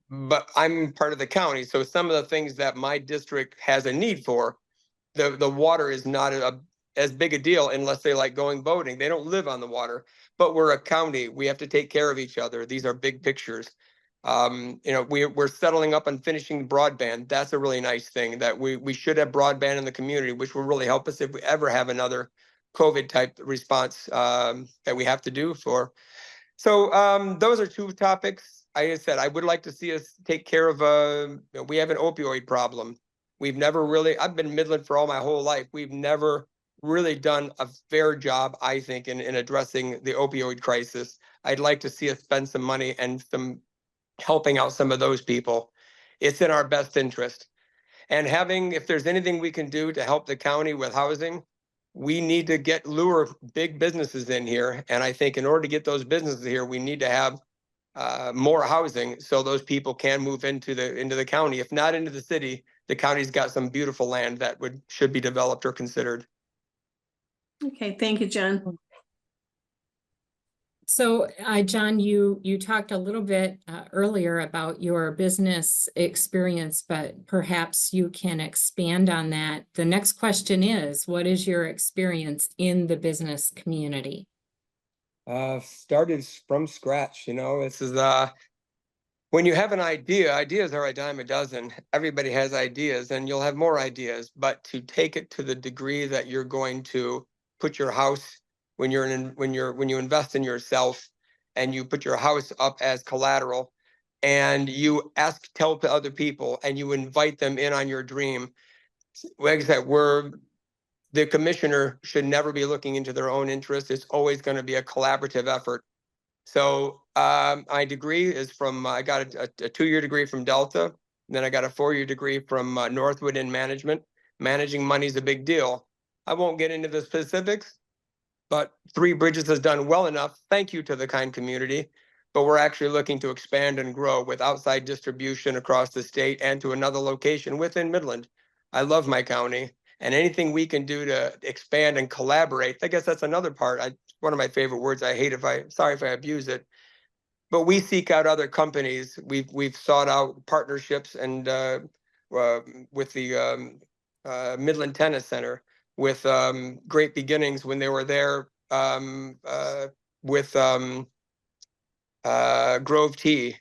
but I'm part of the county. So some of the things that my district has a need for, the water is not as big a deal unless they like going boating. They don't live on the water, but we're a county. We have to take care of each other. These are big pictures. We're settling up on finishing broadband. That's a really nice thing that we should have broadband in the community, which will really help us if we ever have another COVID type response that we have to do for. So those are two topics. I said I would like to see us take care of. We have an opioid problem. I've been in Midland for all my whole life. We've never really done a fair job, I think, in addressing the opioid crisis. I'd like to see us spend some money and some helping out some of those people. It's in our best interest. And if there's anything we can do to help the county with housing, we need to lure big businesses in here. And I think in order to get those businesses here, we need to have more housing so those people can move into the county. If not into the city, the county's got some beautiful land that should be developed or considered. Okay, thank you, John. So, John, you talked a little bit earlier about your business experience, but perhaps you can expand on that. The next question is, what is your experience in the business community? Started from scratch. This is when you have an idea, ideas are a dime a dozen. Everybody has ideas and you'll have more ideas, but to take it to the degree that you're going to put your house when you invest in yourself and you put your house up as collateral and you tell to other people and you invite them in on your dream. Like I said, the commissioner should never be looking into their own interest. It's always going to be a collaborative effort. So my degree is I got a 2-year degree from Delta. And then I got a 4-year degree from Northwood in management. Managing money is a big deal. I won't get into the specifics, but Three Bridges has done well enough. Thank you to the kind community. But we're actually looking to expand and grow with outside distribution across the state and to another location within Midland. I love my county. And anything we can do to expand and collaborate, I guess that's another part. One of my favorite words. Sorry if I abuse it, but we seek out other companies. We've sought out partnerships and with the Midland Tennis Center, with Great Beginnings when they were there, with Grove Tea,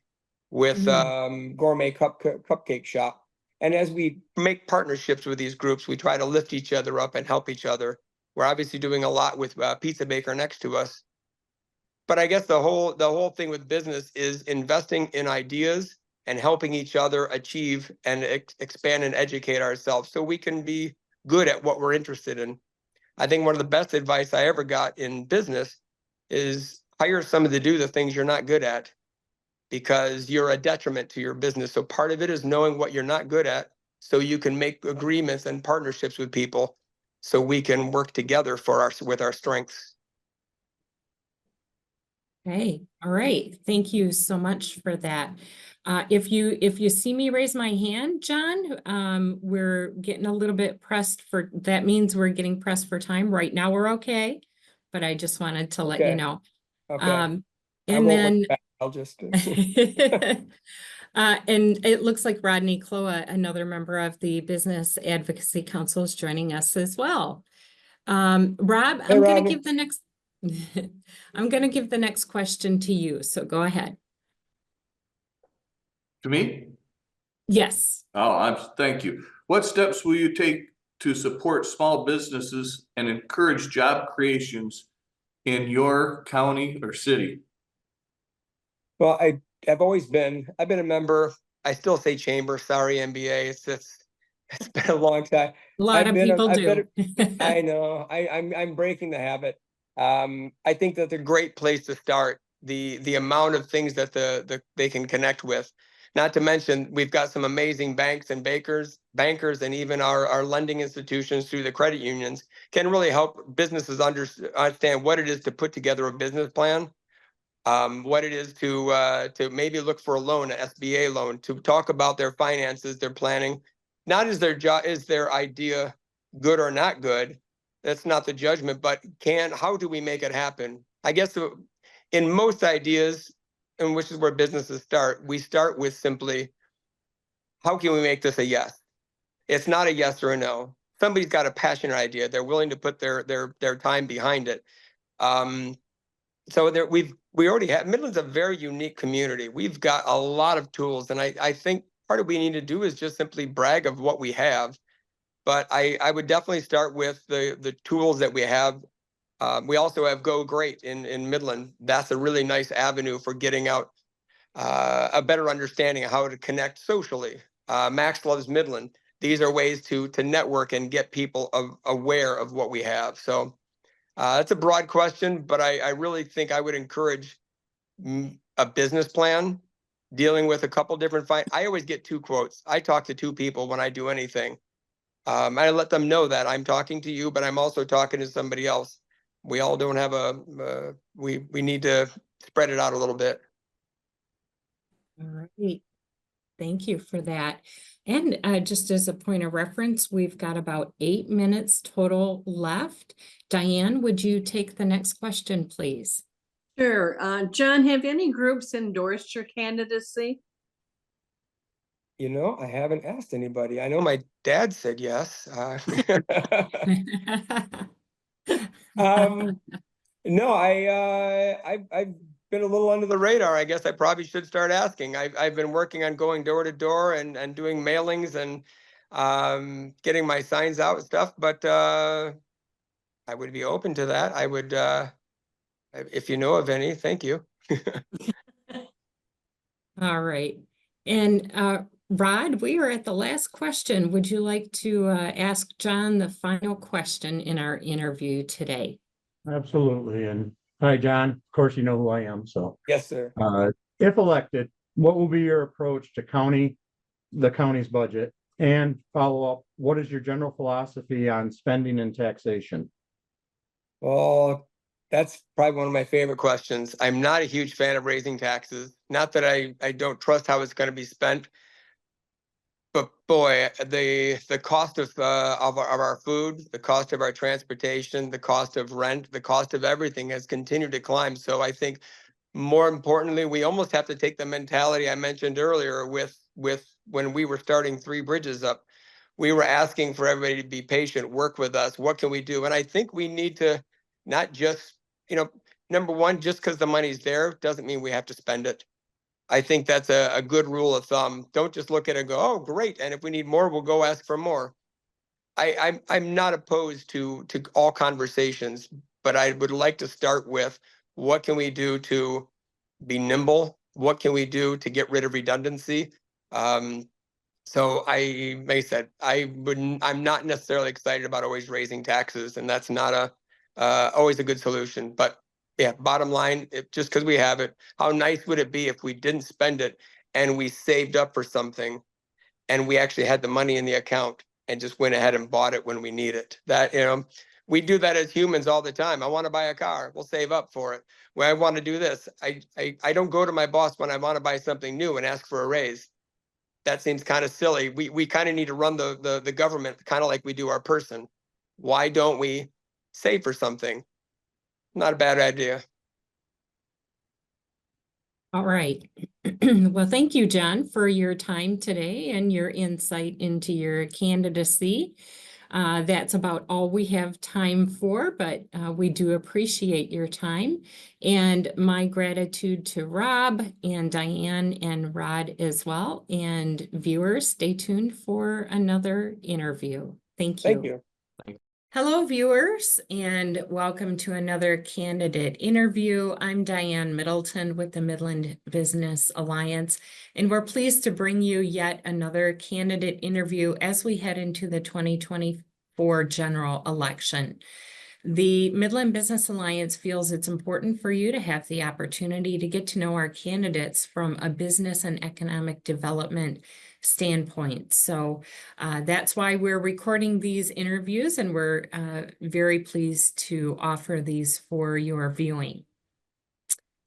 with Gourmet Cupcake Shop. And as we make partnerships with these groups, we try to lift each other up and help each other. We're obviously doing a lot with Pizza Baker next to us. But I guess the whole thing with business is investing in ideas and helping each other achieve and expand and educate ourselves so we can be good at what we're interested in. I think one of the best advice I ever got in business is hire someone to do the things you're not good at, because you're a detriment to your business. So part of it is knowing what you're not good at so you can make agreements and partnerships with people so we can work together with our strengths. Okay, all right. Thank you so much for that. If you see me raise my hand, John, we're getting a little bit pressed for, that means we're getting pressed for time. Right now, we're okay, but I just wanted to let you know. Okay. And then I'll just. and it looks like Rodney Cloa, another member of the Business Advocacy Council, is joining us as well. Rob, Hey, I'm going Rodney. to give the next I'm going to give the next question to you. So go ahead. To me? Yes. Oh, thank you. What steps will you take to support small businesses and encourage job creations in your county or city? Well, I've been a member. I still say chamber. Sorry, MBA. It's been a long time. A lot of people do. I know. I'm breaking the habit. I think that they're a great place to start. The amount of things that they can connect with. Not to mention, we've got some amazing banks and bankers, and even our lending institutions through the credit unions can really help businesses understand what it is to put together a business plan. What it is to maybe look for a loan, an SBA loan, to talk about their finances, their planning. Not is their idea good or not good? That's not the judgment, but how do we make it happen? I guess in most ideas, and which is where businesses start, we start with simply, how can we make this a yes? It's not a yes or a no. Somebody's got a passionate idea. They're willing to put their time behind it. So we already have, Midland's a very unique community. We've got a lot of tools, and I think part of what we need to do is just simply brag of what we have. But I would definitely start with the tools that we have. We also have Go Great in Midland. That's a really nice avenue for getting out a better understanding of how to connect socially. Max Loves Midland. These are ways to network and get people aware of what we have. So that's a broad question, but I really think I would encourage a business plan dealing with a couple different I always get 2 quotes. I talk to 2 people when I do anything. I let them know that I'm talking to you, but I'm also talking to somebody else. We all don't have we need to spread it out a little bit. All right. Thank you for that. And just as a point of reference, we've got about 8 minutes total left. Diane, would you take the next question, please? Sure. John, have any groups endorsed your candidacy? I haven't asked anybody. I know my dad said yes. No, I've been a little under the radar. I guess I probably should start asking. I've been working on going door to door and doing mailings and getting my signs out and stuff, but I would be open to that. I would, if you know of any, thank you. All right. And Rod, we are at the last question. Would you like to ask John the final question in our interview today? Absolutely. And hi, John. Of course, you know who I am. So Yes, sir. If elected, what will be your approach to the county's budget? And follow up, what is your general philosophy on spending and taxation? Well, that's probably one of my favorite questions. I'm not a huge fan of raising taxes. Not that I don't trust how it's going to be spent, but boy, the cost of our food, the cost of our transportation, the cost of rent, the cost of everything has continued to climb. So I think more importantly, we almost have to take the mentality I mentioned earlier with when we were starting 3 bridges up. We were asking for everybody to be patient, work with us. What can we do? And I think we need to not just, number one, just because the money's there doesn't mean we have to spend it. I think that's a good rule of thumb. Don't just look at it and go, oh, great. And if we need more, we'll go ask for more. I'm not opposed to all conversations, but I would like to start with what can we do to be nimble, what can we do to get rid of redundancy? So like I said, I'm not necessarily excited about always raising taxes, and that's not always a good solution. But yeah, bottom line, just because we have it, how nice would it be if we didn't spend it and we saved up for something and we actually had the money in the account and just went ahead and bought it when we need it? That, we do that as humans all the time. I want to buy a car. We'll save up for it. When I want to do this, I don't go to my boss when I want to buy something new and ask for a raise. That seems kind of silly. We kind of need to run the government kind of like we do our person. Why don't we save for something? Not a bad idea. All right. Well, thank you, John, for your time today and your insight into your candidacy. That's about all we have time for, but we do appreciate your time. And my gratitude to Rob and Diane and Rod as well. And viewers, stay tuned for another interview. Thank you. Thank you. Hello, viewers, and welcome to another candidate interview. I'm Diane Middleton with the Midland Business Alliance, and we're pleased to bring you yet another candidate interview as we head into the 2024 general election. The Midland Business Alliance feels it's important for you to have the opportunity to get to know our candidates from a business and economic development standpoint. So that's why we're recording these interviews, and we're very pleased to offer these for your viewing.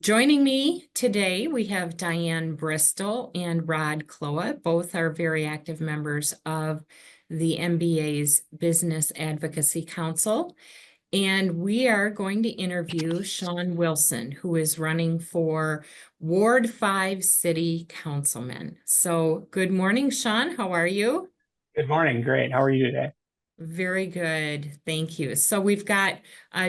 Joining me today, we have Diane Bristol and Rod Cloa. Both are very active members of the MBA's Business Advocacy Council. And we are going to interview Sean Wilson, who is running for Ward 5 City Councilman. So good morning, Sean. How are you? Good morning. Great. How are you today? Very good. Thank you. So we've got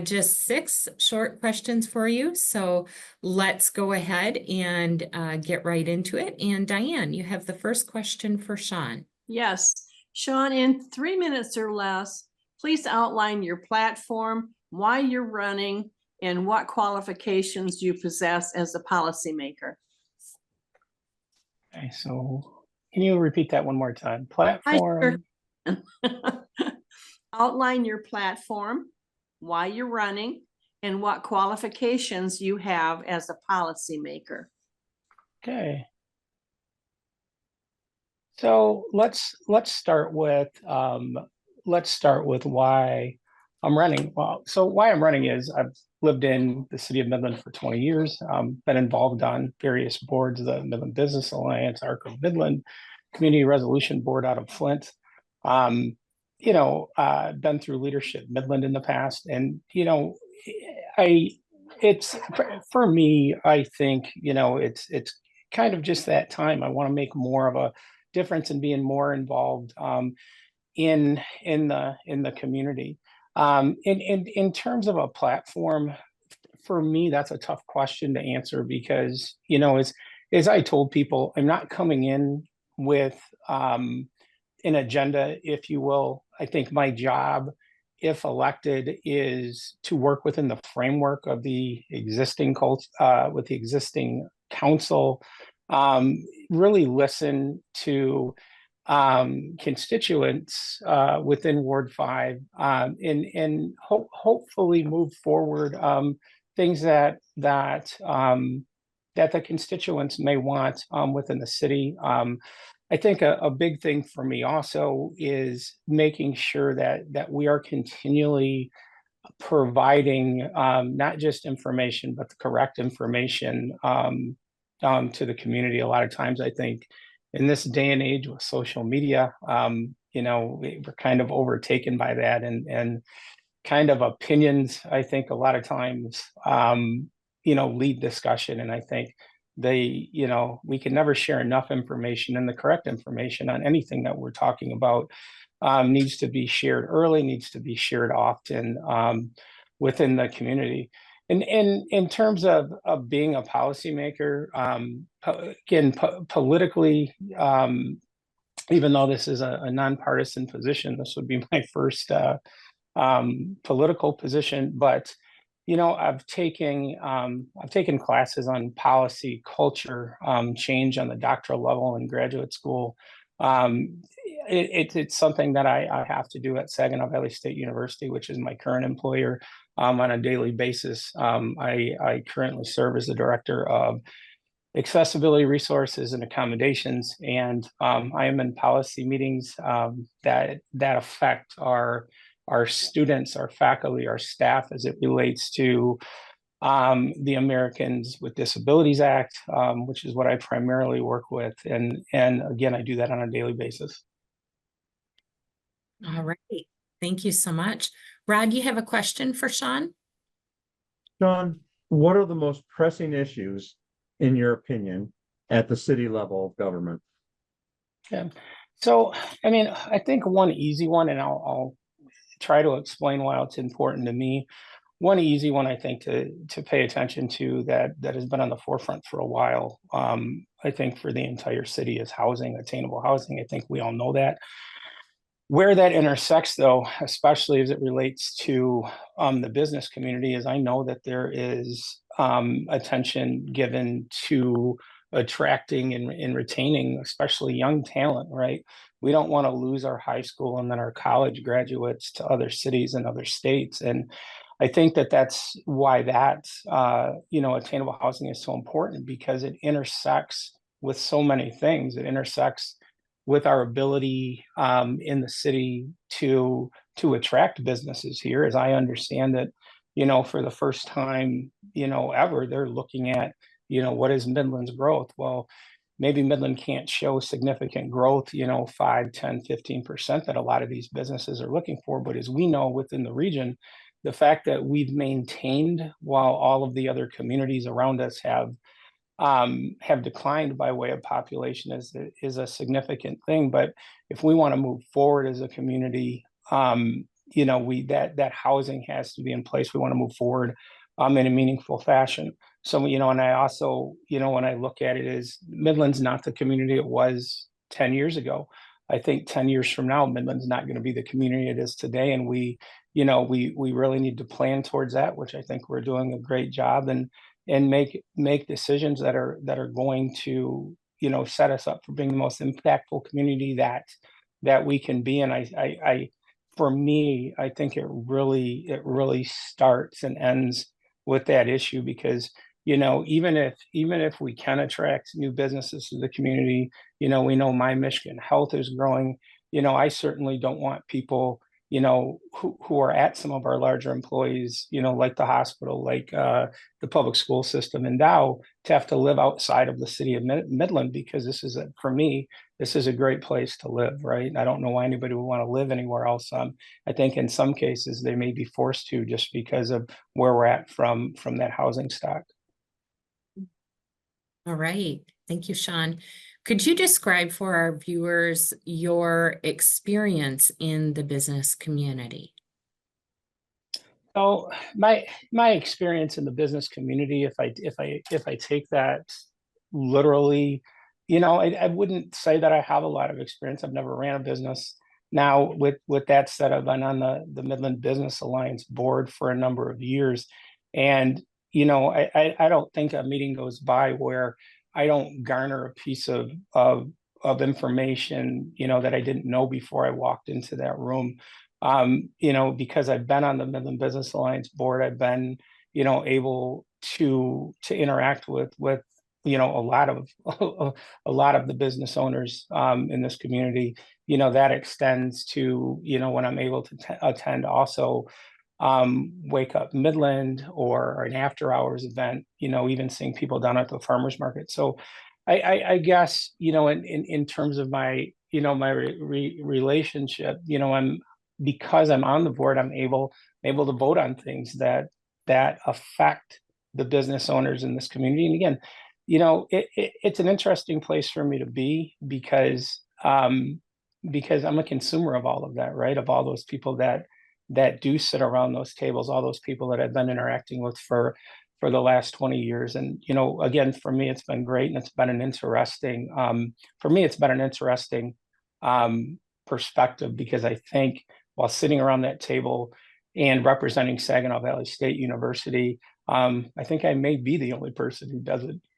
just 6 short questions for you. So let's go ahead and get right into it. And Diane, you have the first question for Sean. Yes, Sean, in 3 minutes or less, please outline your platform, why you're running, and what qualifications you possess as a policymaker. Okay, so can you repeat that one more time? Platform. Outline your platform, why you're running, and what qualifications you have as a policymaker. Okay. So let's start with why I'm running. Well, so why I'm running is I've lived in the city of Midland for 20 years, been involved on various boards, the Midland Business Alliance, ARC of Midland, Community Resolution Board out of Flint. Been through Leadership Midland in the past, and it's for me, I think, it's kind of just that time. I want to make more of a difference and being more involved in the community. In terms of a platform, for me, that's a tough question to answer because, as I told people, I'm not coming in with an agenda, if you will. I think my job, if elected, is to work within the framework of the existing with the existing council, really listen to constituents within Ward 5, and hopefully move forward things that the constituents may want within the city. I think a big thing for me also is making sure that we are continually providing not just information, but the correct information to the community. A lot of times, I think, in this day and age with social media, we're kind of overtaken by that and kind of opinions, I think, a lot of times, lead discussion. And I think we can never share enough information, and the correct information on anything that we're talking about needs to be shared early, needs to be shared often within the community. And in terms of being a policymaker, again, politically, even though this is a nonpartisan position, this would be my first political position. But I've taken classes on policy, culture, change on the doctoral level in graduate school. It's something that I have to do at Saginaw Valley State University, which is my current employer, on a daily basis. I currently serve as the director of accessibility resources and accommodations, and I am in policy meetings that affect our students, our faculty, our staff as it relates to the Americans with Disabilities Act, which is what I primarily work with, and again, I do that on a daily basis. All right, thank you so much. Rod, you have a question for Sean? Sean, what are the most pressing issues, in your opinion, at the city level of government? Yeah. So, I mean, I think one easy one, and I'll try to explain why it's important to me. One easy one, I think, to pay attention to that has been on the forefront for a while, I think, for the entire city is housing, attainable housing. I think we all know that. Where that intersects, though, especially as it relates to the business community, is I know that there is attention given to attracting and retaining, especially young talent, right? We don't want to lose our high school and then our college graduates to other cities and other states. And I think that that's why that, attainable housing is so important, because it intersects with so many things. It intersects with our ability in the city to attract businesses here. As I understand it, for the first time, ever, they're looking at, what is Midland's growth? Well, maybe Midland can't show significant growth, 5, 10, 15% that a lot of these businesses are looking for. But as we know within the region, the fact that we've maintained while all of the other communities around us have declined by way of population is a significant thing. But if we want to move forward as a community, that housing has to be in place. We want to move forward in a meaningful fashion. So, and I also, when I look at it, is Midland's not the community it was 10 years ago. I think 10 years from now, Midland's not going to be the community it is today. And we really need to plan towards that, which I think we're doing a great job, and make decisions that are going to, set us up for being the most impactful community that we can be. And I for me, I think it really starts and ends with that issue, because even if we can attract new businesses to the community, we know My Michigan Health is growing. I certainly don't want people who are at some of our larger employees, like the hospital, like the public school system and Dow, to have to live outside of the city of Midland, because for me, this is a great place to live, right? I don't know why anybody would want to live anywhere else. I think in some cases they may be forced to, just because of where we're at from that housing stock. All right. Thank you, Sean. Could you describe for our viewers your experience in the business community? So my experience in the business community, if I take that literally, I wouldn't say that I have a lot of experience. I've never ran a business. Now, with that said, I've been on the Midland Business Alliance board for a number of years, and I don't think a meeting goes by where I don't garner a piece of information, that I didn't know before I walked into that room. Because I've been on the Midland Business Alliance board, I've been, able to interact with a lot of the business owners in this community. That extends to, when I'm able to attend also Wake Up Midland or an after hours event, even seeing people down at the farmers market. So I guess, in terms of my, my relationship, because I'm on the board, I'm able to vote on things that affect the business owners in this community. And again, it's an interesting place for me to be, because I'm a consumer of all of that, right? Of all those people that do sit around those tables, all those people that I've been interacting with for the last 20 years. And, again, for me, it's been great. And it's been an interesting, perspective, because I think while sitting around that table, and representing Saginaw Valley State University. I think I may be the only person who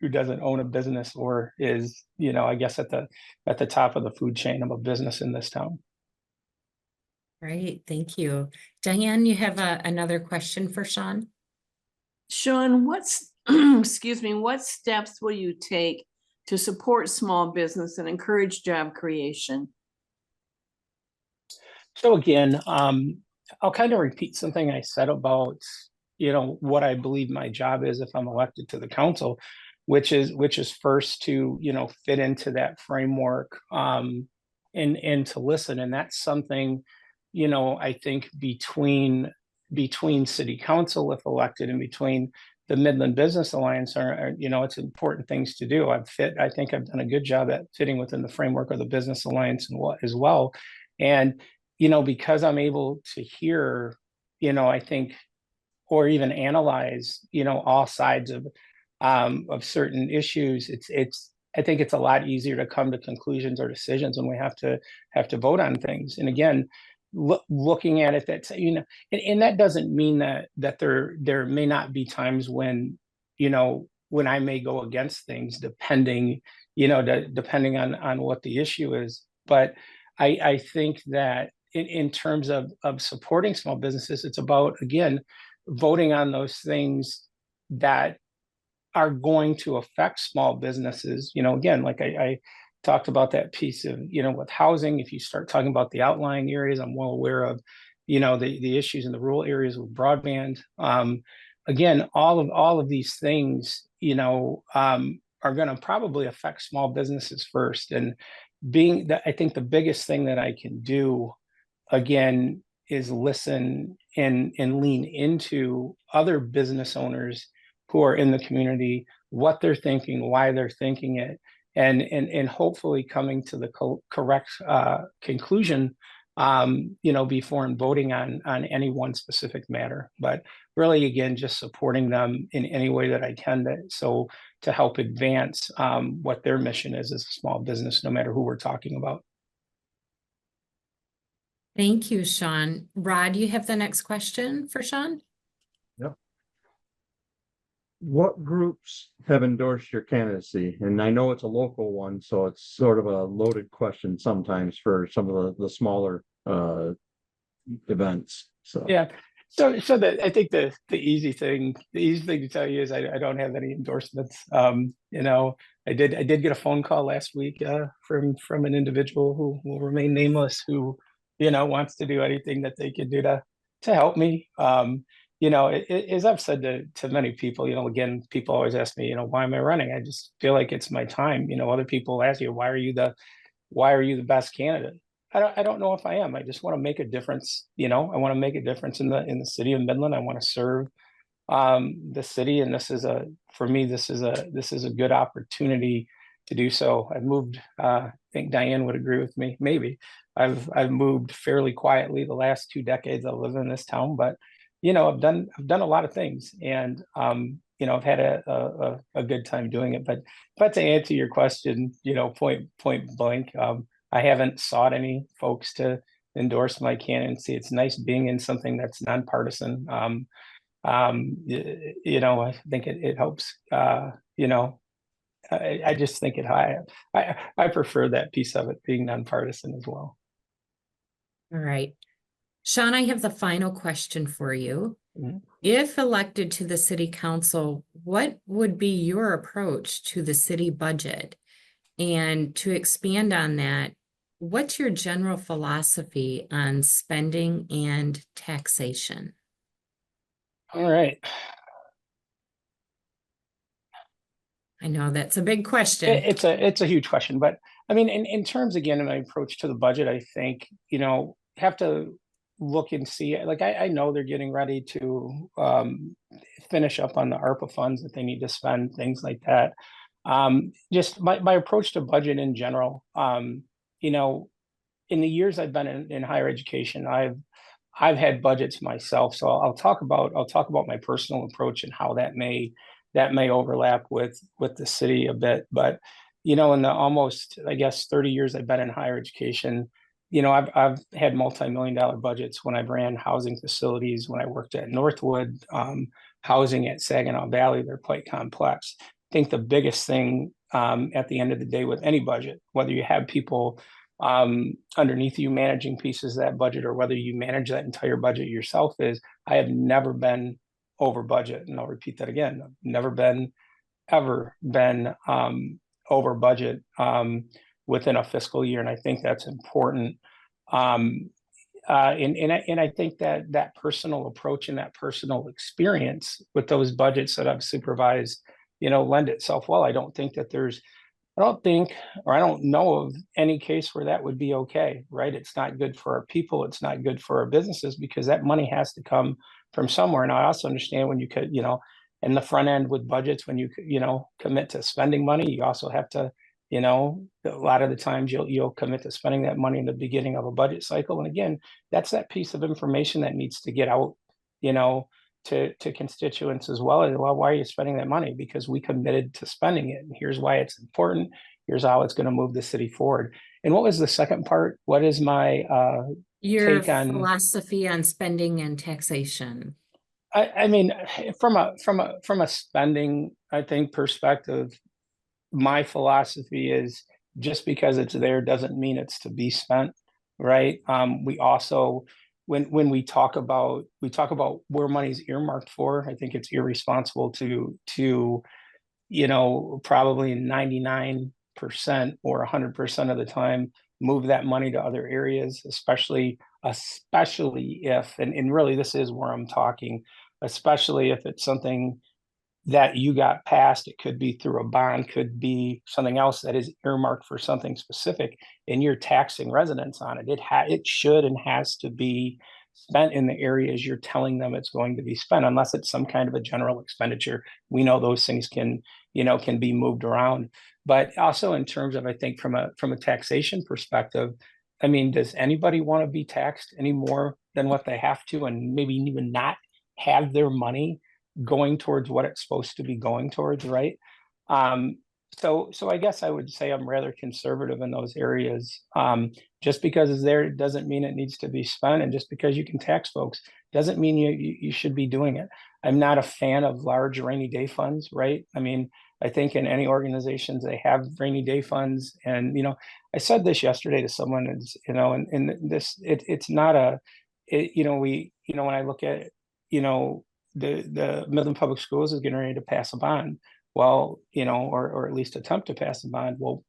doesn't own a business or is, I guess at the top of the food chain of a business in this town. Great, thank you. Diane, you have another question for Sean? Sean, excuse me, what steps will you take to support small business and encourage job creation? So again, I'll kind of repeat something I said about, what I believe my job is if I'm elected to the council, which is first to, fit into that framework, and to listen. And that's something, I think between city council, if elected, and between the Midland Business Alliance are it's important things to do. I think I've done a good job at fitting within the framework of the Business Alliance and what as well. And, because I'm able to hear, I think, or even analyze, all sides of certain issues, I think it's a lot easier to come to conclusions or decisions when we have to vote on things. And again, looking at it, that's, and that doesn't mean that there may not be times when, when I may go against things, depending on what the issue is. But I think that in terms of supporting small businesses, it's about, again, voting on those things that are going to affect small businesses. Again, like I talked about that piece of, with housing, if you start talking about the outlying areas, I'm well aware of, the issues in the rural areas with broadband. Again, all of these things, are going to probably affect small businesses first. And I think the biggest thing that I can do, again, is listen and lean into other business owners who are in the community, what they're thinking, why they're thinking it, and hopefully coming to the correct conclusion, before voting on any one specific matter. But really, again, just supporting them in any way that I can to help advance what their mission is as a small business, no matter who we're talking about. Thank you, Sean. Rod, you have the next question for Sean? Yep. What groups have endorsed your candidacy? And I know it's a local one, so it's sort of a loaded question sometimes for some of the smaller events. So yeah. So that I think the easy thing to tell you is I don't have any endorsements. I did get a phone call last week from an individual who will remain nameless, who wants to do anything that they could do to help me. As I've said to many people, again, people always ask me, why am I running? I just feel like it's my time. Other people ask you, why are you the best candidate? I don't know if I am. I just want to make a difference. I want to make a difference in the city of Midland. I want to serve the city, and for me, this is a good opportunity to do so. I've moved. I think Diane would agree with me. Maybe I've moved fairly quietly the last 2 decades I've lived in this town, but I've done a lot of things, and I've had a good time doing it. But to answer your question, point blank, I haven't sought any folks to endorse my candidacy. It's nice being in something that's nonpartisan. I think it helps. I just think I prefer that piece of it being nonpartisan as well. All right. Sean, I have the final question for you. Mm-hmm. If elected to the city council, what would be your approach to the city budget? And to expand on that, what's your general philosophy on spending and taxation? All right. I know that's a big question. It's a huge question, but I mean, in terms, again, of my approach to the budget, I think, have to look and see, like, I know they're getting ready to finish up on the ARPA funds that they need to spend, things like that. Just my approach to budget in general, in the years I've been in higher education, I've had budgets myself. So I'll talk about my personal approach and how that may overlap with the city a bit. But, in the almost, I guess, 30 years I've been in higher education, I've had multi-million-dollar budgets when I ran housing facilities, when I worked at Northwood, housing at Saginaw Valley. They're quite complex. I think the biggest thing at the end of the day with any budget, whether you have people underneath you managing pieces of that budget or whether you manage that entire budget yourself, is I have never been over budget. And I'll repeat that again. I've never ever been over budget within a fiscal year. And I think that's important. And I think that personal approach and that personal experience with those budgets that I've supervised, lend itself well. I don't know of any case where that would be okay, right? It's not good for our people. It's not good for our businesses because that money has to come from somewhere. And I also understand when you could, in the front end with budgets, when you commit to spending money, you also have to, a lot of the times you'll commit to spending that money in the beginning of a budget cycle. And again, that's that piece of information that needs to get out, to constituents as well. Well, why are you spending that money? Because we committed to spending it. And here's why it's important. Here's how it's going to move the city forward. And what was the second part? What is my your take on philosophy on spending and taxation? I mean, from a spending, I think, perspective, my philosophy is just because it's there doesn't mean it's to be spent, right? We also, when we talk about where money's earmarked for, I think it's irresponsible to probably 99% or 100% of the time move that money to other areas, especially if, and really this is where I'm talking, especially if it's something that you got passed. It could be through a bond, could be something else that is earmarked for something specific, and you're taxing residents on it. It should and has to be spent in the areas you're telling them it's going to be spent, unless it's some kind of a general expenditure. We know those things can be moved around. But also in terms of, I think from a taxation perspective, I mean, does anybody want to be taxed any more than what they have to, and maybe even not have their money going towards what it's supposed to be going towards, right? So I guess I would say I'm rather conservative in those areas. Just because it's there doesn't mean it needs to be spent, and just because you can tax folks doesn't mean you should be doing it. I'm not a fan of large rainy day funds, right? I mean, I think in any organizations they have rainy day funds, and I said this yesterday to someone, and this it's not a, when I look at the Midland Public Schools is getting ready to pass a bond. Well, or at least attempt to pass a bond. Well,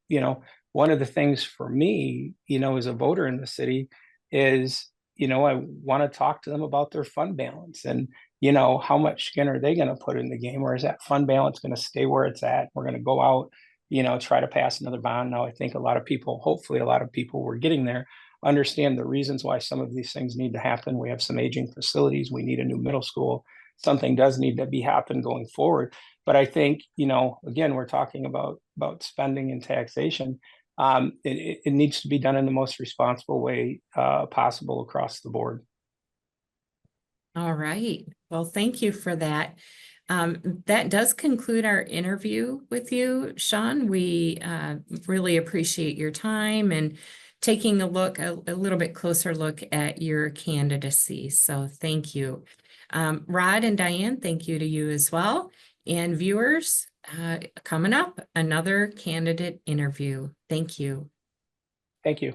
one of the things for me, as a voter in the city is, I want to talk to them about their fund balance and, how much skin are they going to put in the game, or is that fund balance going to stay where it's at? We're going to go out, try to pass another bond. Now, I think hopefully a lot of people we're getting there understand the reasons why some of these things need to happen. We have some aging facilities. We need a new middle school. Something does need to be happen going forward. But I think, again, we're talking about spending and taxation. It needs to be done in the most responsible way possible across the board. All right. Well, thank you for that. That does conclude our interview with you, Sean. We really appreciate your time and taking a little bit closer look at your candidacy. So thank you. Rod and Diane, thank you to you as well. And viewers, coming up, another candidate interview. Thank you. Thank you.